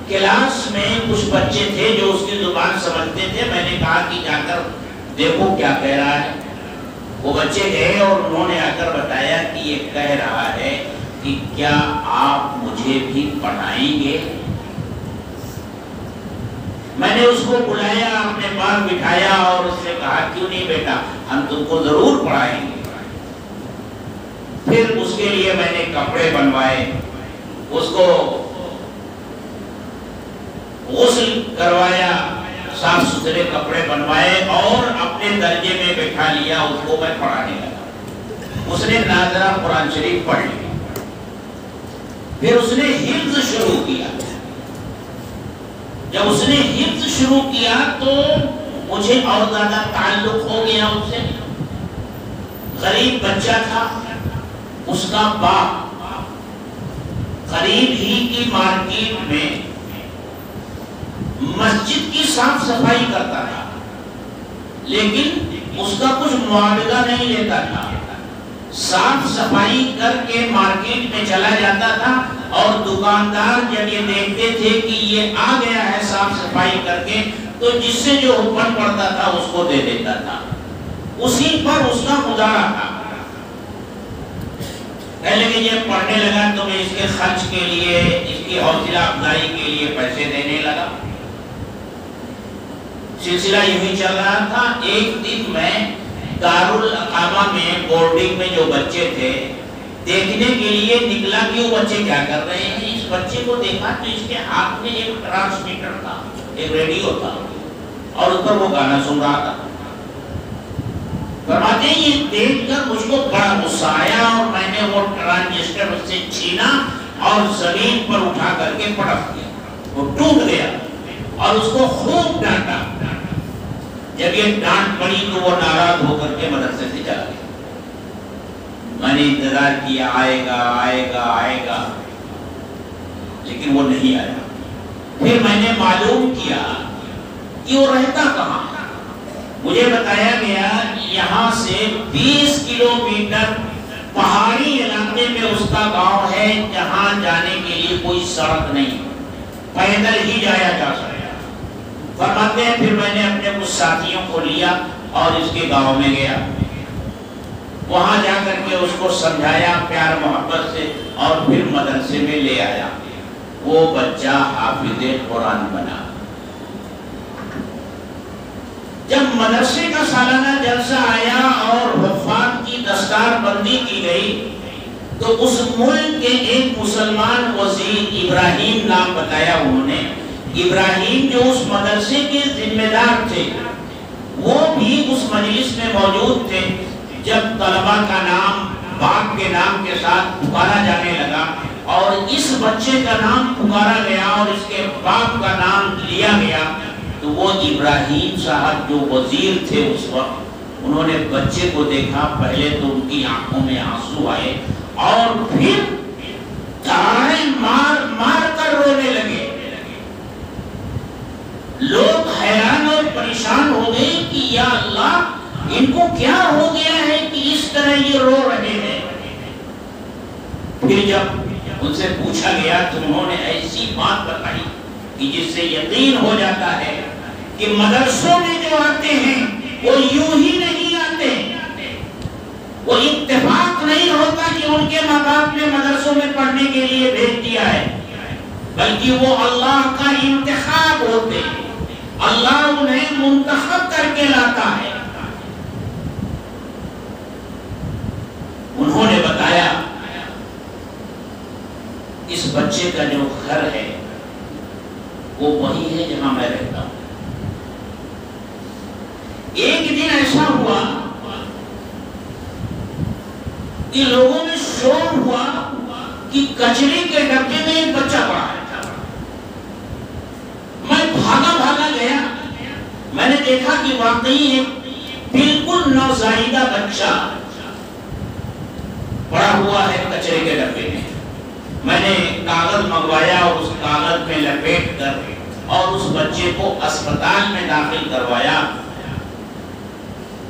کلاس میں کچھ بچے تھے جو اس کی زبان سمجھتے تھے۔ میں نے کہا کہ جا کر دیکھو کیا کہہ رہا ہے۔ وہ بچے گئے اور انہوں نے آ کر بتایا کہ یہ کہہ رہا ہے کہ کیا آپ مجھے بھی پڑھائیں گے؟ میں نے اس کو بلایا، اپنے پاس بٹھایا اور اس سے کہا کیوں نہیں بیٹا، ہم تم کو ضرور پڑھائیں گے۔ پھر اس کے لیے میں نے کپڑے بنوائے، اس کو غسل کروایا، صاف ستھرے کپڑے بنوائے اور اپنے درجے میں بٹھا لیا، اس کو میں پڑھانے لگا۔ اس نے ناظرہ قرآن شریف پڑھ لی، پھر اس نے حفظ شروع کیا۔ جب اس نے حفظ شروع کیا تو مجھے اور زیادہ تعلق ہو گیا اس سے۔ غریب بچہ تھا، اس کا باپ قریب ہی کی مارکیٹ میں مسجد کی صاف صفائی کرتا تھا، لیکن اس کا کچھ معاوضہ نہیں لیتا تھا۔ صاف صفائی کر کے مارکیٹ میں چلا جاتا تھا اور دکاندار جب یہ دیکھتے تھے کہ یہ آ گیا ہے صاف صفائی کر کے تو جس سے جو حکم پڑتا تھا اس کو دے دیتا تھا، اسی پر اس کا گزارا تھا۔ لیکن یہ پڑھنے لگا تو میں اس کے خرچ کے لیے، اس کی حوصلہ افزائی کے لیے پیسے دینے لگا۔ سلسلہ یوں چل رہا تھا۔ ایک دن میں دارالاقامہ میں بورڈنگ میں جو بچے تھے دیکھنے کے لیے نکلا کہ وہ بچے کیا کر رہے ہیں۔ اس بچے کو دیکھا تو اس کے ہاتھ میں ایک ٹرانسمیٹر تھا، ایک ریڈیو تھا اور اس پر وہ گانا سن رہا تھا۔ فرماتے ہیں یہ دیکھ کر مجھ کو بڑا غصہ آیا اور میں نے وہ ٹرانجسٹر اس سے چھینا اور زمین پر اٹھا کر کے پٹک دیا، وہ ٹوٹ گیا اور اس کو خوب ڈانٹا۔ جب یہ ڈانٹ پڑی تو وہ ناراض ہو کر کے مدرسے سے چلا گیا۔ میں نے انتظار کیا آئے گا آئے گا آئے گا، لیکن وہ نہیں آیا۔ پھر میں نے معلوم کیا کہ وہ رہتا کہاں۔ مجھے بتایا گیا یہاں سے 20 کلومیٹر پہاڑی علاقے میں اس کا گاؤں ہے جہاں جانے کے لیے کوئی سڑک نہیں، پیدل ہی جایا جا سکتا۔ فرماتے ہیں پھر میں نے اپنے کچھ ساتھیوں کو لیا اور اس کے گاؤں میں گیا، وہاں جا کر کے اس کو سمجھایا پیار محبت سے اور پھر مدرسے میں لے آیا۔ وہ بچہ حافظ قرآن بنا۔ جب مدرسے کا سالانہ جلسہ آیا اور حفاظ کی دستار بندی کی گئی تو اس ملک کے ایک مسلمان وزیر، ابراہیم نام بتایا انہوں نے، ابراہیم جو اس مدرسے کے ذمہ دار تھے وہ بھی اس مجلس میں موجود تھے۔ جب طلبہ کا نام باپ کے نام کے ساتھ پکارا جانے لگا اور اس بچے کا نام پکارا گیا اور اس کے باپ کا نام لیا گیا تو وہ ابراہیم صاحب جو وزیر تھے اس وقت، انہوں نے بچے کو دیکھا، پہلے تو ان کی آنکھوں میں آنسو آئے اور پھر دھاڑیں مار مار کر رونے لگے۔ لوگ حیران اور پریشان ہو گئے کہ یا اللہ ان کو کیا ہو گیا ہے کہ اس طرح یہ رو رہے ہیں۔ پھر جب ان سے پوچھا گیا تو انہوں نے ایسی بات بتائی کہ جس سے یقین ہو جاتا ہے کہ مدرسوں میں جو آتے ہیں وہ یوں ہی نہیں آتے، وہ اتفاق نہیں ہوتا کہ ان کے ماں باپ نے مدرسوں میں پڑھنے کے لیے بھیج دیا ہے، بلکہ وہ اللہ کا انتخاب ہوتے ہیں، اللہ انہیں منتخب کر کے لاتا ہے۔ انہوں نے بتایا اس بچے کا جو گھر ہے وہ وہی ہے جہاں میں رہتا ہوں۔ ایک دن ایسا ہوا کہ لوگوں میں شور ہوا کہ کچرے کے ڈبے میں ایک بچہ پڑا ہے۔ میں بھاگا بھاگا گیا، میں نے دیکھا کہ واقعی ایک بالکل نوزائیدہ بچہ پڑا ہوا ہے کچرے کے ڈبے میں۔ میں نے کاغذ منگوایا اور اس کاغذ میں لپیٹ کر اور اس بچے کو اسپتال میں داخل کروایا،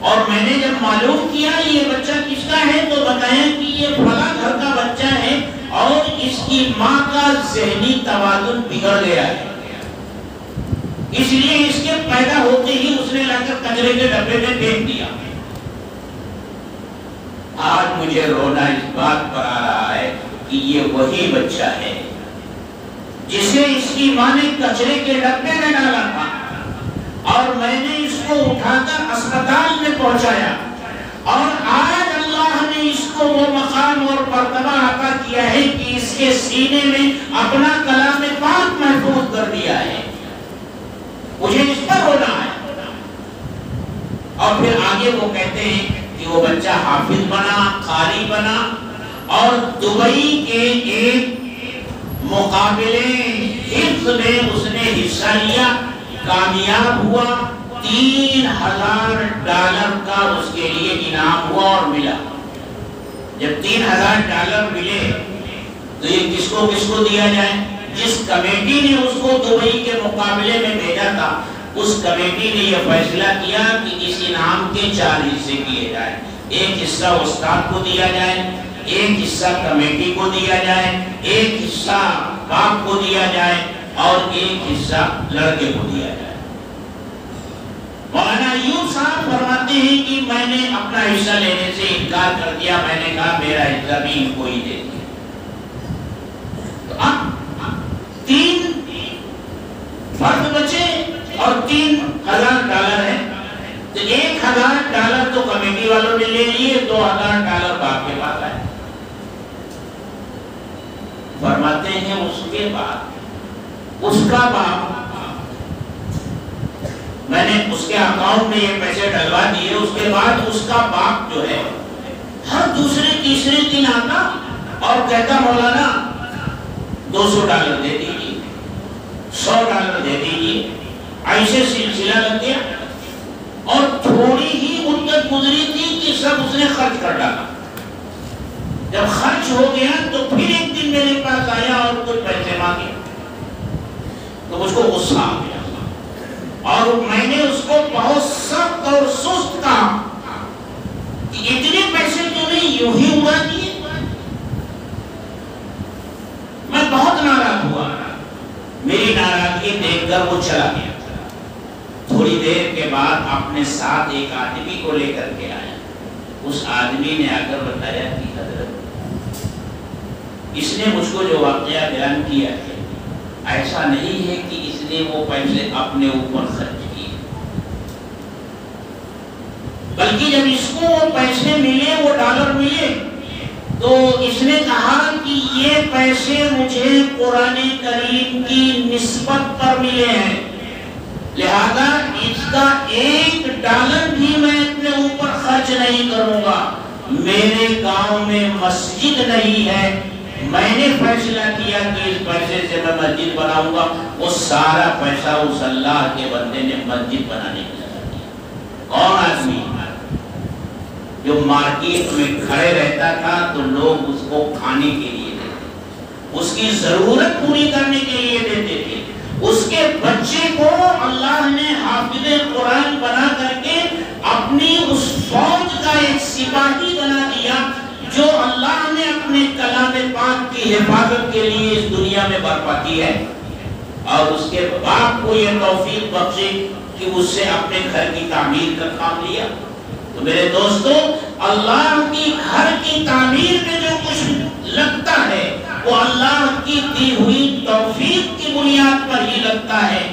اور میں نے جب معلوم کیا یہ بچہ کس کا ہے تو بتایا کہ یہ فلاں گھر کا بچہ ہے اور اس کی ماں کا ذہنی توازن بگڑ گیا ہے، اس لیے اس کے پیدا ہوتے ہی اس نے لا کر کچرے کے ڈبے میں پھینک دیا۔ آج مجھے رونا اس بات پر آ رہا ہے کہ یہ وہی بچہ ہے جسے اس کی ماں نے کچرے کے ڈبے میں ڈالا تھا، اور میں نے اس کو اٹھا کر اسپتال میں پہنچایا، اور آج اللہ نے اس کو وہ مقام اور مرتبہ عطا کیا ہے کہ اس کے سینے میں اپنا کلام پاک محفوظ کر دیا ہے۔ مجھے اس پر رونا ہے۔ اور پھر آگے وہ کہتے ہیں کہ وہ بچہ حافظ بنا، قاری بنا، اور دبئی کے ایک مقابلے حفظ میں اس نے حصہ لیا، کامیاب ہوا، $3000 کا اس کے لیے انعام ہوا اور ملا۔ جب $3000 ملے تو یہ کس کو دیا جائے؟ جس کمیٹی نے اس کو دبئی کے مقابلے میں بھیجا تھا اس کمیٹی نے یہ فیصلہ کیا کہ اس انعام کے 4 حصے کیے جائیں، ایک حصہ استاد کو دیا جائے، ایک حصہ کمیٹی کو دیا جائے، ایک حصہ باپ کو دیا جائے، اور ایک حصہ لڑکے کو دیا جائے۔ مولانا ایوب صاحب فرماتے ہیں کہ میں نے اپنا حصہ لینے سے انکار کر دیا، میں نے کہا میرا حصہ بھی ان کو ہی دے دیا۔ تو اب 3 فرد بچے اور $3000 ہے، تو $1000 تو کمیٹی والوں نے لے لیے، $2000 باپ کے پاس آئے۔ فرماتے ہیں اس کے بعد اس کا باپ، میں نے اس کے اکاؤنٹ میں یہ پیسے ڈلوا دیے، اس کے بعد اس کا باپ جو ہے ہر دوسرے تیسرے دن آتا اور کہتا مولانا $200 دے دیجیے، $100 دے دیجیے، ایسے سلسلہ لگ گیا، اور تھوڑی ہی مدت گزری تھی کہ سب اس نے خرچ کر ڈالا۔ جب خرچ ہو گیا تو پھر ایک دن میرے پاس آیا اور کچھ پیسے مانگے، تو مجھ کو غصہ آ گیا، اور میں نے اس کو بہت سخت اور سست کہا کہ اتنے پیسے تو نے یوں ہی اڑا دیے۔ میں بہت ناراض ہوا، میری ناراضگی دیکھ کر وہ چلا گیا۔ تھوڑی دیر کے بعد اپنے ساتھ ایک آدمی کو لے کر کے آیا، اس آدمی نے آ کر بتایا کہ حضرت اس نے مجھ کو جو واقعہ بیان کیا ہے ایسا نہیں ہے کہ اس نے وہ پیسے اپنے اوپر خرچ کیے، بلکہ جب اس کو وہ پیسے ملے، وہ ڈالر ملے، تو اس نے کہا کہ یہ پیسے مجھے قرآن کریم کی نسبت پر ملے ہیں، لہذا اس کا $1 بھی میں اپنے اوپر خرچ نہیں کروں گا۔ میرے گاؤں میں مسجد نہیں ہے، میں نے فیصلہ کیا کہ اس پیسے سے میں مسجد بناؤں گا۔ وہ سارا پیسہ اس اللہ کے بندے نے مسجد بنانے کے لیے دیا۔ کون آدمی؟ جو مارکیٹ میں کھڑے رہتا تھا تو لوگ اس کو کھانے کے لیے دیتے، اس کی ضرورت پوری کرنے کے لیے دیتے تھے. اس کے بچے کو اللہ نے حافظ قرآن بنا کر کے اپنی اس فوج کا ایک سپاہی بنا دیا جو اللہ نے اپنے کلام پاک کی حفاظت کے لیے اس دنیا میں برپا کی ہے. اور اس کے باپ کو یہ توفیق بخشی کہ اس سے اپنے گھر کی تعمیر کا کام لیا. تو میرے دوستو، اللہ کی گھر کی تعمیر میں جو کچھ لگتا ہے وہ اللہ کی دی ہوئی توفیق کی بنیاد پر ہی لگتا ہے.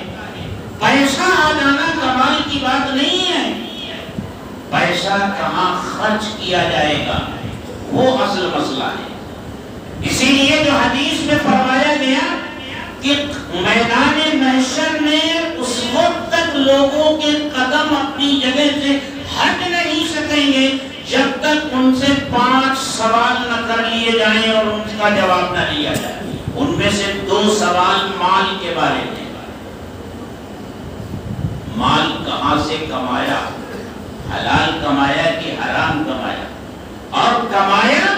پیسہ آ جانا کمال کی بات نہیں ہے، پیسہ کہاں خرچ کیا جائے گا وہ اصل مسئلہ ہے. اسی لیے جو حدیث میں فرمایا گیا کہ میدان محشر میں اس وقت تک لوگوں کے قدم اپنی جگہ سے ہٹ نہیں سکیں گے جب تک ان سے 5 سوال نہ کر لیے جائیں اور ان کا جواب نہ لیا جائے. ان میں سے 2 سوال مال کے بارے میں. مال کہاں سے کمایا، حلال کمایا کہ حرام کمایا؟ اور کمایا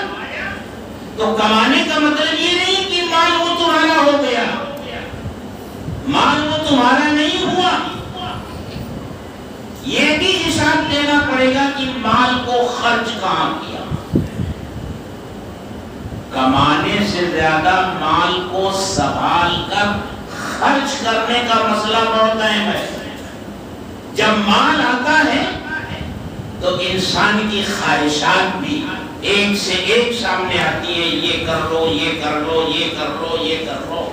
تو کمانے کا مطلب یہ نہیں کہ مال وہ تمہارا ہو گیا، مال وہ تمہارا نہیں ہوا. یہ بھی حساب دینا پڑے گا کہ مال کو خرچ کہاں کیا. کمانے سے زیادہ مال کو سنبھال کر خرچ کرنے کا مسئلہ بہت اہم ہے. جب مال آتا ہے تو انسان کی خواہشات بھی ایک سے ایک سامنے آتی ہے، یہ کر لو، یہ کر لو، یہ کر لو، یہ کر لو.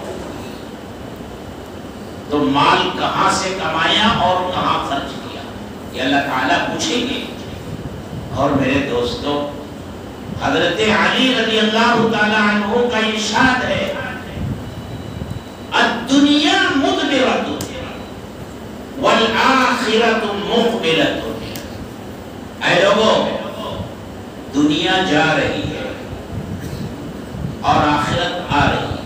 تو مال کہاں سے کمایا اور کہاں خرچ کیا یہ اللہ تعالیٰ پوچھیں گے. اور میرے دوستو، حضرت علی رضی اللہ تعالی عنہ کا ارشاد ہے، الدنیا مدبرۃ والآخرۃ مقبلۃ. اے لوگو، دنیا جا رہی ہے اور آخرت آ رہی ہے.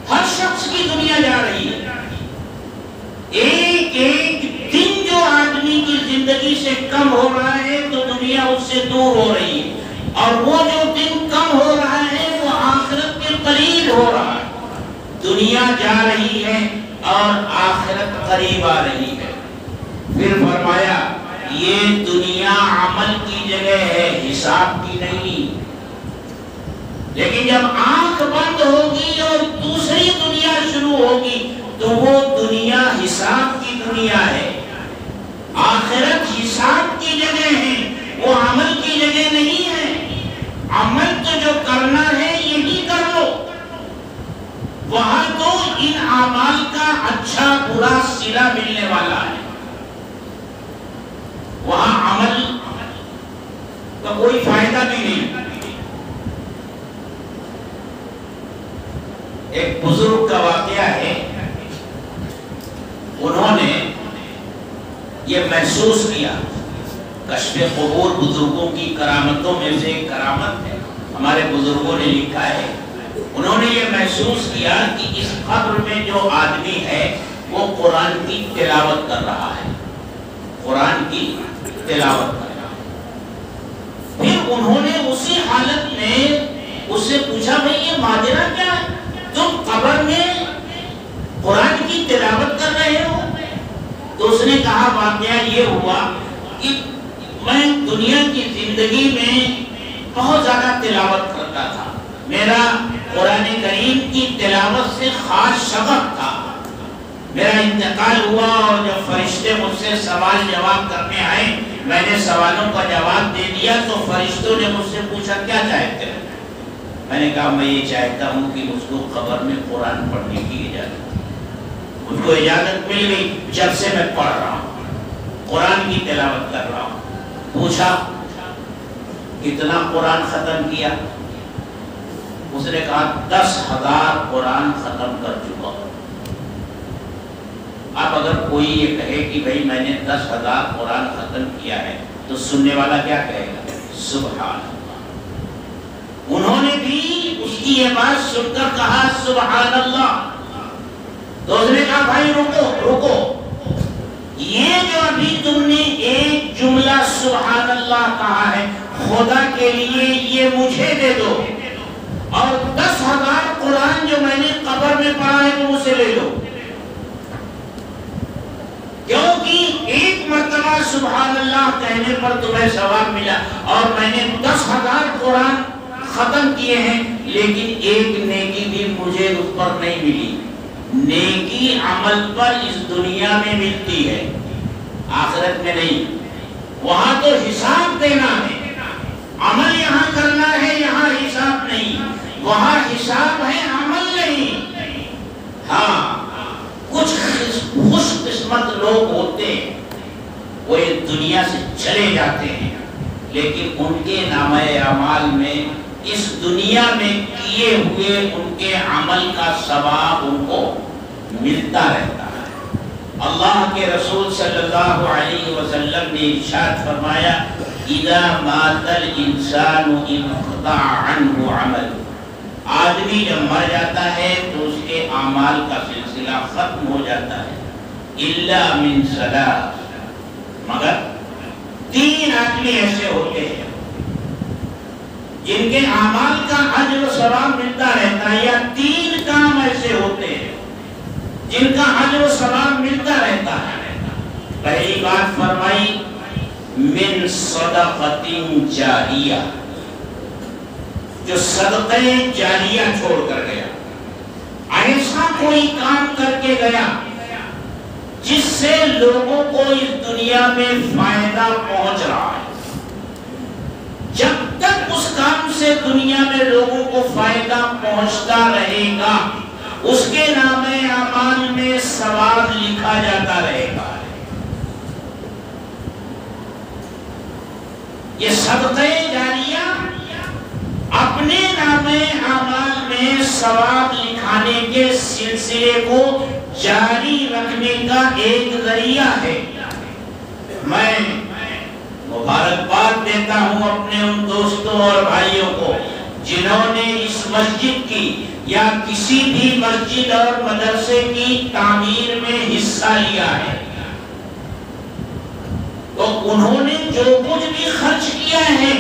ہر شخص کی دنیا جا رہی ہے. ایک ایک دن جو آدمی کی زندگی سے کم ہو رہا ہے تو دنیا اس سے دور ہو رہی ہے، اور وہ جو دن کم ہو رہا ہے وہ آخرت کے قریب ہو رہا ہے. دنیا جا رہی ہے اور آخرت قریب آ رہی ہے. پھر فرمایا یہ دنیا عمل کی جگہ ہے، حساب کی نہیں. لیکن جب آنکھ بند ہوگی اور دوسری دنیا شروع ہوگی تو وہ دنیا حساب کی دنیا ہے. آخرت حساب کی جگہ ہے، وہ عمل کی جگہ نہیں ہے. عمل تو جو کرنا ہے یہی کر لو، وہاں تو ان اعمال کا اچھا برا صلہ ملنے والا ہے. وہاں عمل کا کوئی فائدہ بھی نہیں. ایک بزرگ کا واقعہ ہے، انہوں نے یہ محسوس کیا. کشف قبور بزرگوں کی کرامتوں میں سے ایک کرامت ہے، ہمارے بزرگوں نے لکھا ہے. انہوں نے یہ محسوس کیا کہ اس قبر میں جو آدمی ہے وہ قرآن کی تلاوت کر رہا ہے، قرآن کی تلاوت کر رہا ہے. پھر انہوں نے اسی حالت میں اس سے پوچھا، بھئی یہ ماجرا کیا ہے، تم قبر میں قرآن کی تلاوت کر رہے ہو؟ تو اس نے کہا واقعہ یہ ہوا کہ میں دنیا کی زندگی میں بہت زیادہ تلاوت کرتا تھا، میرا قرآن کریم کی تلاوت سے خاص شغف تھا. میرا انتقال ہوا اور جب فرشتے مجھ سے سوال جواب کرنے آئے، میں نے سوالوں کا جواب دے دیا تو فرشتوں نے مجھ سے پوچھا کیا چاہتے ہیں؟ میں نے کہا میں یہ چاہتا ہوں کہ مجھ کو قبر میں قرآن پڑھنے کی اجازت. مجھ کو اجازت مل گئی. جب سے میں پڑھ رہا ہوں، قرآن کی تلاوت کر رہا ہوں. پوچھا کتنا قرآن ختم کیا؟ اس نے کہا 10,000 قرآن ختم کر چکا. اب اگر کوئی یہ کہے کہ بھئی میں نے 10,000 قرآن ختم کیا ہے تو سننے والا کیا کہے گا؟ سبحان اللہ. انہوں نے بھی اس کی یہ بات سن کر کہا سبحان اللہ. تو اس نے کہا بھائی رکو رکو، یہ جو ابھی تم نے ایک جملہ سبحان اللہ کہا ہے خدا کے لیے یہ مجھے دے دو، اور 10,000 قرآن جو میں نے قبر میں پڑھا ہے تم اسے لے لو، کیونکہ ایک مرتبہ سبحان اللہ کہنے پر تمہیں ثواب ملا، اور میں نے 10,000 قرآن ختم کیے ہیں لیکن ایک نیکی بھی مجھے اس پر نہیں ملی۔ نیکی عمل پر اس دنیا میں ملتی ہے، آخرت میں نہیں، وہاں تو حساب دینا ہے، عمل یہاں کرنا ہے، یہاں حساب نہیں، وہاں حساب ہے عمل نہیں۔ ہاں کچھ خوش قسمت لوگ ہوتے ہیں وہ اس دنیا سے چلے جاتے ہیں لیکن ان کے نامہ اعمال میں اس دنیا میں کیے ہوئے ان کے عمل کا ثواب ان کو ملتا رہتا ہے۔ اللہ کے رسول صلی اللہ علیہ وسلم نے ارشاد فرمایا اذا مات الانسان انقطع عنہ عمل، آدمی جب مر جاتا ہے تو اس کے اعمال کا سلسلہ ختم ہو جاتا ہے، الا من ثلاث، مگر 3 آدمی ایسے ہوتے ہیں جن کے اعمال کا اجر و ثواب ملتا رہتا ہے، یا 3 کام ایسے ہوتے ہیں جن کا اجر و ثواب ملتا رہتا ہے۔ پہلی بات فرمائی من صدقۃ جاریہ، جو صدقہ جاریہ چھوڑ کر گیا، ایسا کوئی کام کر کے گیا جس سے لوگوں کو اس دنیا میں فائدہ پہنچ رہا ہے، جب تک اس کام سے دنیا میں لوگوں کو فائدہ پہنچتا رہے گا اس کے نامہ اعمال میں ثواب لکھا جاتا رہے گا۔ یہ صدقہ جاریہ اپنے نامہ اعمال میں ثواب لکھانے کے سلسلے کو جاری رکھنے کا ایک ذریعہ ہے۔ میں مبارکباد دیتا ہوں اپنے ان دوستوں اور بھائیوں کو جنہوں نے اس مسجد کی یا کسی بھی مسجد اور مدرسے کی تعمیر میں حصہ لیا ہے، تو انہوں نے جو کچھ بھی خرچ کیا ہے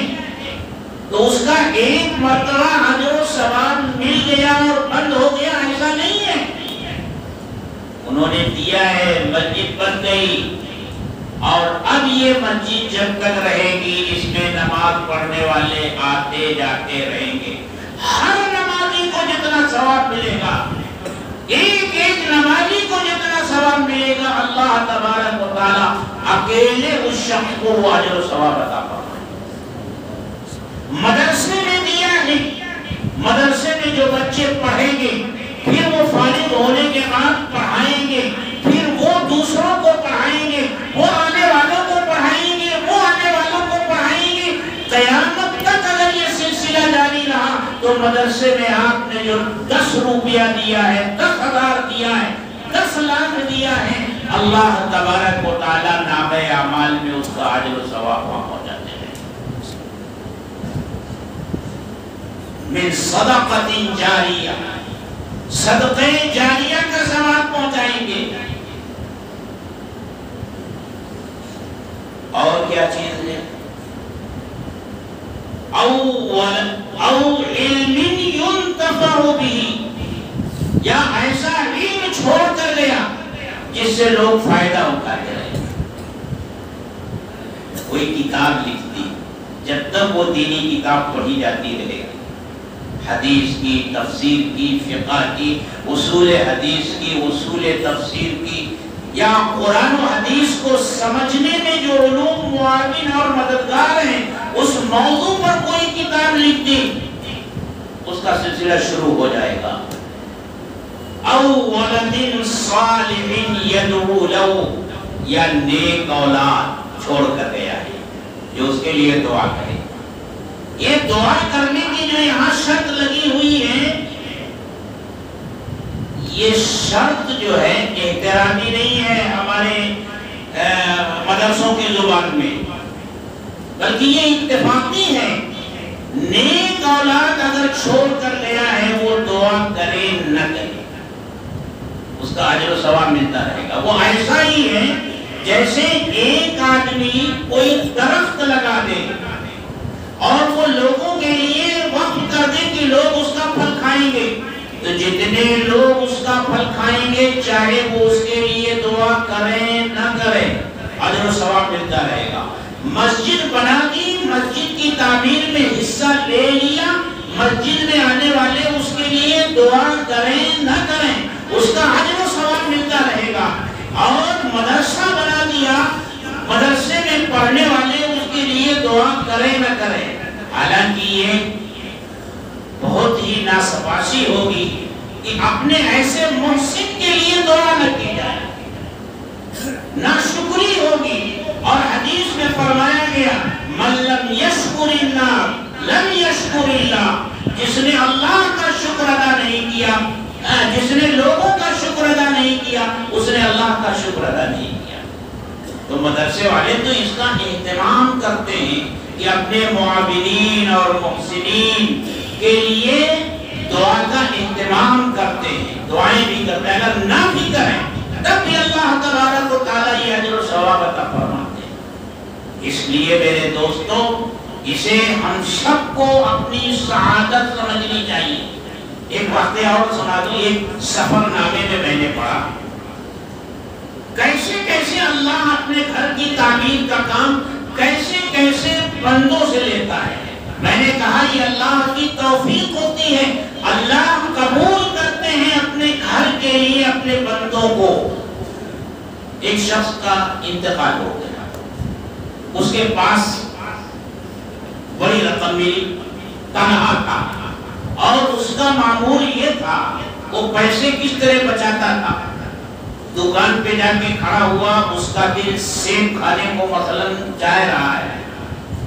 تو اس کا ایک مرتبہ اجر و ثواب مل گیا اور بند ہو گیا، ایسا نہیں ہے۔ انہوں نے دیا ہے، مسجد بن گئی، اور اب یہ مسجد جب تک رہے گی اس میں نماز پڑھنے والے آتے جاتے رہیں گے، ہر نمازی کو جتنا ثواب ملے گا، ایک ایک نمازی کو جتنا ثواب ملے گا، اللہ تبارک و تعالی اکیلے اس شخص کو وہ اجر و ثواب عطا فرمائے۔ مدرسے میں دیا ہے، مدرسے میں جو بچے پڑھیں گے پھر وہ فارغ ہونے کے بعد پڑھائیں گے، پھر وہ دوسروں کو پڑھائیں گے، وہ آنے والوں کو پڑھائیں گے، وہ آنے والوں کو پڑھائیں گے، قیامت تک اگر یہ سلسلہ جاری رہا تو مدرسے میں آپ نے جو 10 روپیہ دیا ہے، 10,000 دیا ہے، 10 لاکھ دیا ہے، اللہ تبارک و تعالیٰ نامہ اعمال میں اس کا اجر و ثواب وہاں پہنچاتے ہیں۔ من صدقۃ جاریہ، صدقہ جاریہ کا ثواب پہنچائیں گے۔ اور کیا چیز ہے؟ او علم ينتفع به، یا ایسا علم چھوڑ کر گیا جس سے لوگ فائدہ اٹھاتے رہے۔ کوئی کتاب لکھ دی، جب تک وہ دینی کتاب پڑھی جاتی رہے گی، حدیث کی، تفسیر کی، فقہ کی، اصول حدیث کی، اصول تفسیر کی، یا قرآن و حدیث کو سمجھنے میں جو علوم معاون اور مددگار ہیں اس موضوع پر کوئی کتاب لکھ دی، اس کا سلسلہ شروع ہو جائے گا۔ او ولد صالح يدعو له، یا نیک اولاد چھوڑ کر گیا ہے جو اس کے لیے دعا کرے۔ یہ دعا کرنے کی جو یہاں شرط لگی ہوئی ہے، یہ شرط جو ہے احترامی نہیں ہے ہمارے مدرسوں کی زبان میں، بلکہ یہ اتفاقی ہے۔ نیک اولاد اگر چھوڑ کر گیا ہے وہ دعا کرے نہ کرے، اس کا اجر و ثواب ملتا رہے گا۔ وہ ایسا ہی ہے جیسے ایک آدمی کوئی درخت لگا دے اور وہ لوگوں کے لیے وقف کر دے کہ لوگ اس کا پھل کھائیں گے، تو جتنے لوگ اس کا پھل کھائیں گے چاہے وہ اس کے لیے دعا کریں نہ کریں، اجر و ثواب ملتا رہے گا۔ مسجد بنا دی، مسجد کی تعمیر میں حصہ لے لیا، مسجد میں آنے والے اس کے لیے دعا کریں نہ کریں، اس کا اجر و ثواب ملتا رہے گا۔ اور مدرسہ بنا دیا، مدرسے میں پڑھنے والے اس کے لیے دعا کریں نہ کریں، حالانکہ یہ بہت ہی ناسپاسی ہوگی کہ اپنے ایسے محسن کے لیے دعا نہ کی جائے، ناشکری ہوگی۔ اور حدیث میں فرمایا گیا من لم یشکر اللہ لم یشکر اللہ، جس نے اللہ کا شکر ادا نہیں کیا، جس نے لوگوں کا شکر ادا نہیں کیا، اس نے اللہ کا شکر ادا نہیں کیا۔ تو مدرسے والے تو اس کا اہتمام کرتے ہیں کہ اپنے معاونین اور محسنین کے لیے دعا کا اہتمام کرتے ہیں، دعائیں بھی کرتے ہیں، اگر نہ بھی کریں تب بھی اللہ تبارک و تعالیٰ یہ اجر و ثواب عطا فرماتے ہیں۔ اس لیے میرے دوستوں، اسے ہم سب کو اپنی سعادت سمجھنی چاہیے۔ ایک واقعہ اور سنا دوں، ایک سفر نامے میں میں نے پڑھا کیسے کیسے اللہ اپنے گھر کی تعمیر کا کام کیسے کیسے بندوں سے لیتا ہے۔ میں نے کہا یہ اللہ کی توفیق ہوتی ہے، اللہ قبول کرتے ہیں اپنے گھر کے لیے اپنے بندوں کو۔ ایک شخص کا انتقال ہو گیا، اس کے پاس بڑی رقم ملی، تنہا تھا، اور اس کا معمول یہ تھا وہ پیسے کس طرح بچاتا تھا۔ دکان پہ جا کے کھڑا ہوا، اس کا دل سیب کھانے کو مثلاً چاہ رہا ہے،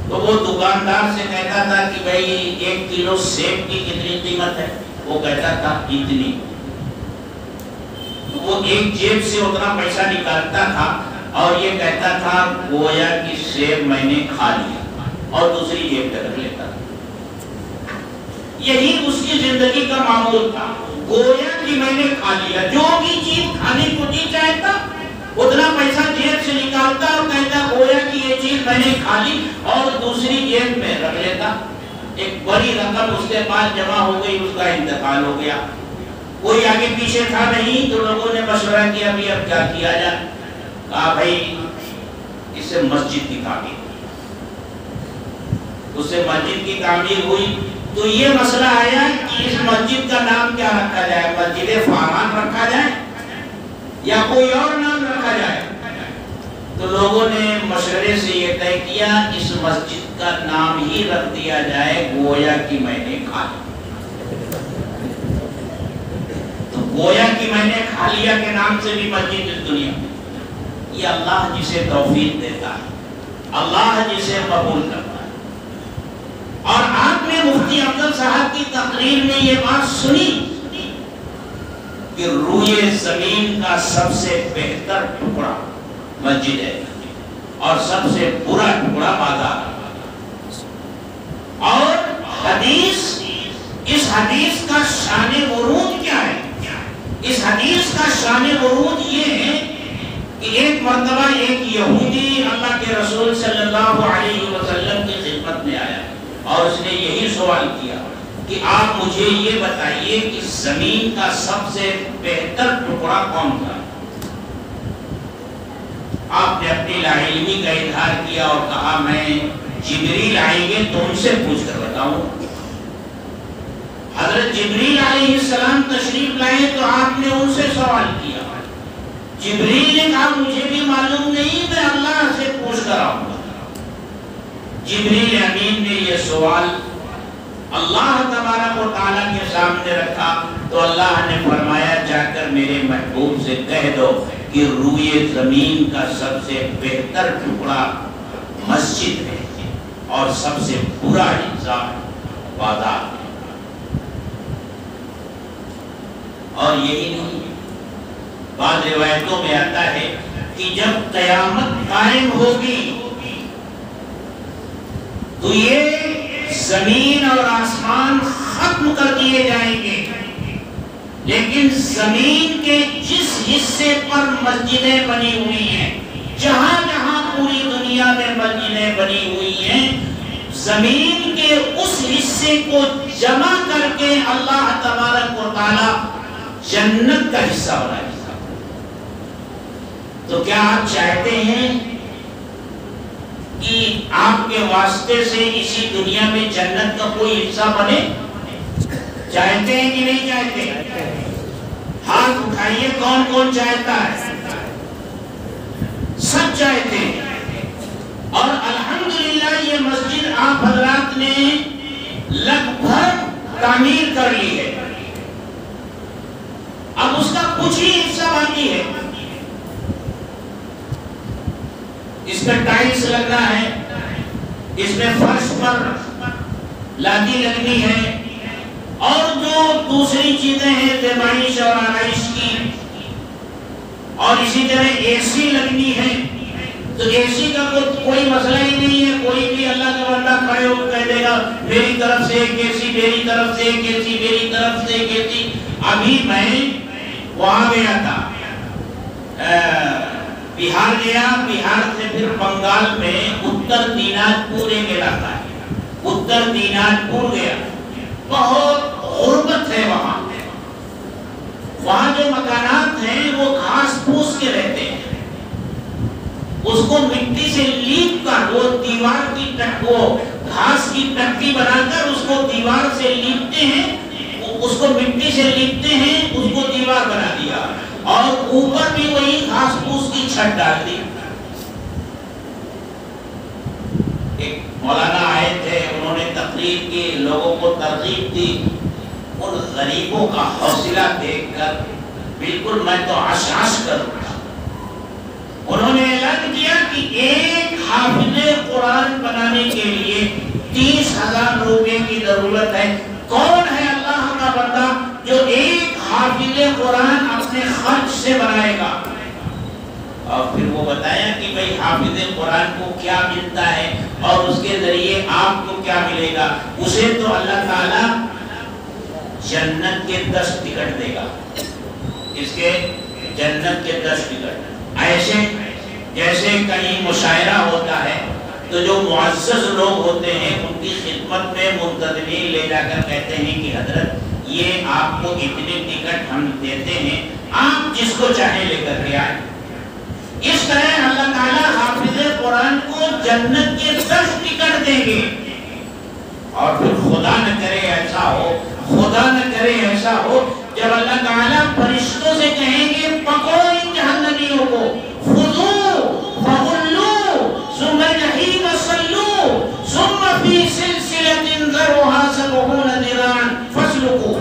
تو وہ دکاندار سے کہتا تھا کہ بھائی 1 کلو سیب کی کتنی قیمت ہے؟ وہ کہتا تھا اتنی۔ تو وہ ایک جیب سے اتنا پیسہ نکالتا تھا اور یہ کہتا تھا گویا کہ سیب میں نے کھا لیا، اور دوسری جیب پہ رکھ لیتا تھا۔ یہی اس کی زندگی کا معمول تھا، گویا کہ میں نے کھا لیا، جو بھی چیز کھانے کو جی چاہتا اتنا پیسہ جیب سے نکالتا اور کہتا گویا کہ یہ چیز میں نے کھا لی، اور دوسری جیب میں رکھ لیتا۔ ایک بڑی رقم اس کے پاس جمع ہو گئی، اس کا انتقال ہو گیا، کوئی آگے پیچھے تھا نہیں، تو لوگوں نے مشورہ کیا بھی اب کیا کیا جائے۔ کہا بھائی اس سے مسجد کی تعمیر، اس سے مسجد کی تعمیر ہوئی، تو یہ مسئلہ آیا کہ اس مسجد کا نام کیا رکھا جائے، مسجد فاران رکھا جائے یا کوئی اور نام رکھا جائے۔ تو لوگوں نے مشورے سے یہ طے کیا اس مسجد کا نام ہی رکھ دیا جائے گویا کہ میں نے کھا لیا۔ تو گویا کہ میں نے کھا لیا کے نام سے بھی مسجد اس دنیا میں، یہ اللہ جسے توفیق دیتا ہے، اللہ جسے قبول کرتا ہے۔ اور آپ نے مفتی افضل صاحب کی تقریر میں یہ بات سنی کہ روئے زمین کا سب سے بہتر ٹکڑا مسجد ہے اور سب سے برا ٹکڑا بازار ہے۔ اور اس حدیث کا شان ورود کیا ہے؟ اس حدیث کا شان ورود یہ ہے کہ ایک مرتبہ ایک یہودی اللہ کے رسول صلی اللہ علیہ وسلم کی خدمت میں آیا اور اس نے یہی سوال کیا کہ آپ مجھے یہ بتائیے کہ زمین کا سب سے بہتر ٹکڑا کون سا؟ آپ نے اپنی لاعلمی کا اظہار کیا اور کہا میں جبریل آئیں گے تو ان سے پوچھ کر بتاؤں۔ حضرت جبریل علیہ السلام تشریف لائے تو آپ نے ان سے سوال کیا۔ جبریل نے کہا مجھے بھی معلوم نہیں، میں اللہ سے پوچھ کر آؤں گا۔ جبریل امین نے یہ سوال اللہ تبارک و تعالیٰ کے سامنے رکھا تو اللہ نے فرمایا جا کر میرے محبوب سے کہہ دو کہ روئے زمین کا سب سے بہتر ٹکڑا مسجد ہے اور سب سے برا حصہ بازار ہے۔ اور یہی نہیں، بعض روایتوں میں آتا ہے کہ جب قیامت قائم ہوگی تو یہ زمین اور آسمان ختم کر دیے جائیں گے، لیکن زمین کے جس حصے پر مسجدیں بنی ہوئی ہیں، جہاں جہاں پوری دنیا میں مسجدیں بنی ہوئی ہیں، زمین کے اس حصے کو جمع کر کے اللہ تبارک و تعالی جنت کا حصہ بنائے گا۔ تو کیا آپ چاہتے ہیں کہ آپ کے واسطے سے اسی دنیا میں جنت کا کوئی حصہ بنے؟ چاہتے ہیں کہ نہیں چاہتے؟ ہاتھ اٹھائیے، کون کون چاہتا ہے؟ سب چاہتے ہیں۔ اور الحمدللہ یہ مسجد آپ حضرات نے لگ بھگ تعمیر کر لی ہے، اب اس کا کچھ ہی حصہ باقی ہے۔ اس میں ٹائلز لگنا ہے، اس میں فرش پر لادی لگنی ہے، اور جو دوسری چیزیں ہیں زیبائش اور آرائش کی، اور اسی طرح اے سی لگنی ہے۔ تو اے سی کا کوئی مسئلہ ہی نہیں ہے، کوئی بھی اللہ کا بندہ کھڑے ہو کہہ دے گا میری طرف سے ایک اے سی، میری طرف سے ایک اے سی، میری طرف سے ایک اے سی۔ ابھی میں وہاں گیا تھا، بہار گیا، بہار سے پھر بنگال میں اتر دیناج پور ایک علاقہ ہے، اتر دیناج پور گیا، بہت غربت ہے وہاں۔ وہاں جو مکانات ہیں وہ گھاس پھوس کے رہتے ہیں، اس کو مٹی سے لیپ کر وہ دیوار کی وہ گھاس کی ٹکی بنا کر اس کو دیوار سے لیپتے ہیں، اس کو مٹی سے لیپتے ہیں، اس کو دیوار بنا دیا، اور اوپر بھی وہی گھاس پھوس کی چھت ڈال دی۔ ایک مولانا آئے تھے، انہوں نے تقریر کی، لوگوں کو ترغیب دی، ان غریبوں کا حوصلہ دیکھ کر بالکل میں تو عش کر اٹھا۔ انہوں نے اعلان کیا کہ ایک حافظ قرآن بنانے کے لیے 30,000 روپے کی ضرورت ہے۔ کون ہے اللہ کا بندہ جو ایک حافظ قرآن اپنے خرچ سے بنائے گا؟ اور پھر وہ بتایا کہ بھئی حافظ قرآن کو کیا ملتا ہے اور اس کے ذریعے آپ کو کیا ملے گا۔ اسے تو اللہ تعالیٰ جنت کے 10 ٹکٹ دے گا، اس کے جنت کے 10 ٹکٹ۔ ایسے جیسے کہیں مشاعرہ ہوتا ہے تو جو معزز لوگ ہوتے ہیں ان کی خدمت میں منتظمین لے جا کر کہتے ہیں کہ حضرت یہ آپ کو اتنے ٹکٹ ہم دیتے ہیں، آپ جس کو چاہیں لے کر کے آئیں۔ اس طرح اللہ تعالیٰ حافظ قرآن کو جنت کے 10 ٹکٹ دیں گے۔ اور پھر خدا نہ کرے ایسا ہو، خدا نہ کرے ایسا ہو، جب اللہ تعالیٰ فرشتوں سے کہیں گے پکڑو ان جہنمیوں کو، خذو فغلو ثم الجحیم صلو ثم فی سلسلۃ ذرعها 70 ذراعا فاسلکوہ،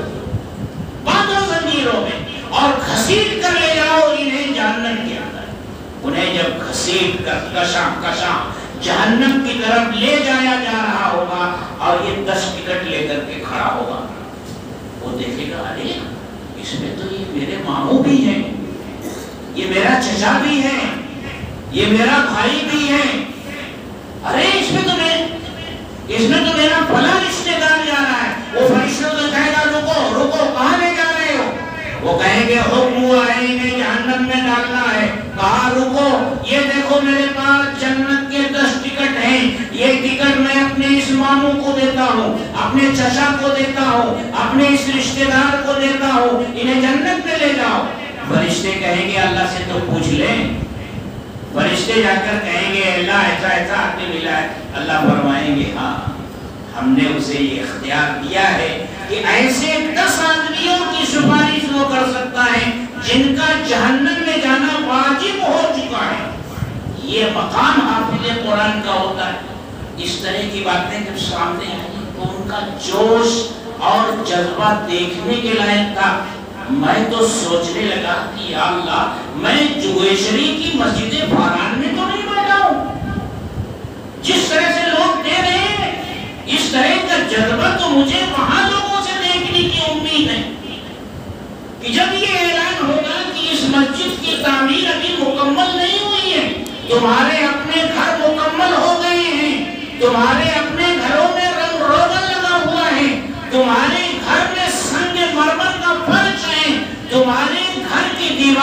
باندھو زنجیروں میں اور گھسیٹ کر لے جاؤ انہیں جہنم کے اندر۔ انہیں جب گھسیٹ کر کشاں جہنم کی طرف لے جایا جا رہا ہوگا اور یہ 10 ٹکٹ لے کر کے کھڑا ہوگا، وہ دیکھے گا ارے اس میں تو یہ میرے ماموں بھی ہیں، یہ میرا چچا بھی ہے، یہ میرا بھائی بھی ہے، ارے اس میں تو میرا فلاں رشتے دار جا رہا ہے۔ وہ فرشتوں سے کہے گا رکو رکو، کہاں لے جا رہے ہو؟ وہ کہیں گے حکم ہوا ہے انہیں جہنم میں ڈالنا ہے۔ کہا رکو، یہ دیکھو میرے پاس جنت کے 10 ٹکٹ ہیں، یہ ٹکٹ میں اپنے اس ماموں کو دیتا ہوں، اپنے چچا کو دیتا ہوں، اپنے اس رشتہ دار کو دیتا ہوں، انہیں جنت میں لے جاؤ۔ فرشتے کہیں گے اللہ سے تو پوچھ لیں۔ فرشتے جا کر کہیں گے اللہ ایسا ایسا آدمی ملا ہے۔ اللہ فرمائیں گے ہاں ہم نے اسے یہ اختیار دیا ہے کہ ایسے 10 آدمیوں کی سفارش وہ کر سکتا ہے جن کا جہنم میں جانا واجب ہو چکا ہے۔ یہ مقام حافظ قرآن کا ہوتا ہے۔ اس طرح کی باتیں جب سامنے آئی تو ان کا جوش اور جذبہ دیکھنے کے لائق تھا۔ میں تو سوچنے لگا کہ یا اللہ میں جویشری کی مسجد فاران میں تو نہیں بیٹھا ہوں، جس طرح سے لوگ دے رہے ہیں اس طرح کا جذبہ تو مجھے وہاں لوگوں سے دیکھنے کی امید ہے کہ جب یہ اعلان ہوگا کہ اس مسجد کی تعمیر ابھی مکمل نہیں ہوئی ہے، تمہارے اپنے گھر مکمل ہو گئے ہیں، تمہارے اپنے گھروں میں رنگ روغن لگا ہوا ہے، تمہارے گھر میں سنگ مرمر کا فرش ہے، تمہارے گھر کی دیوار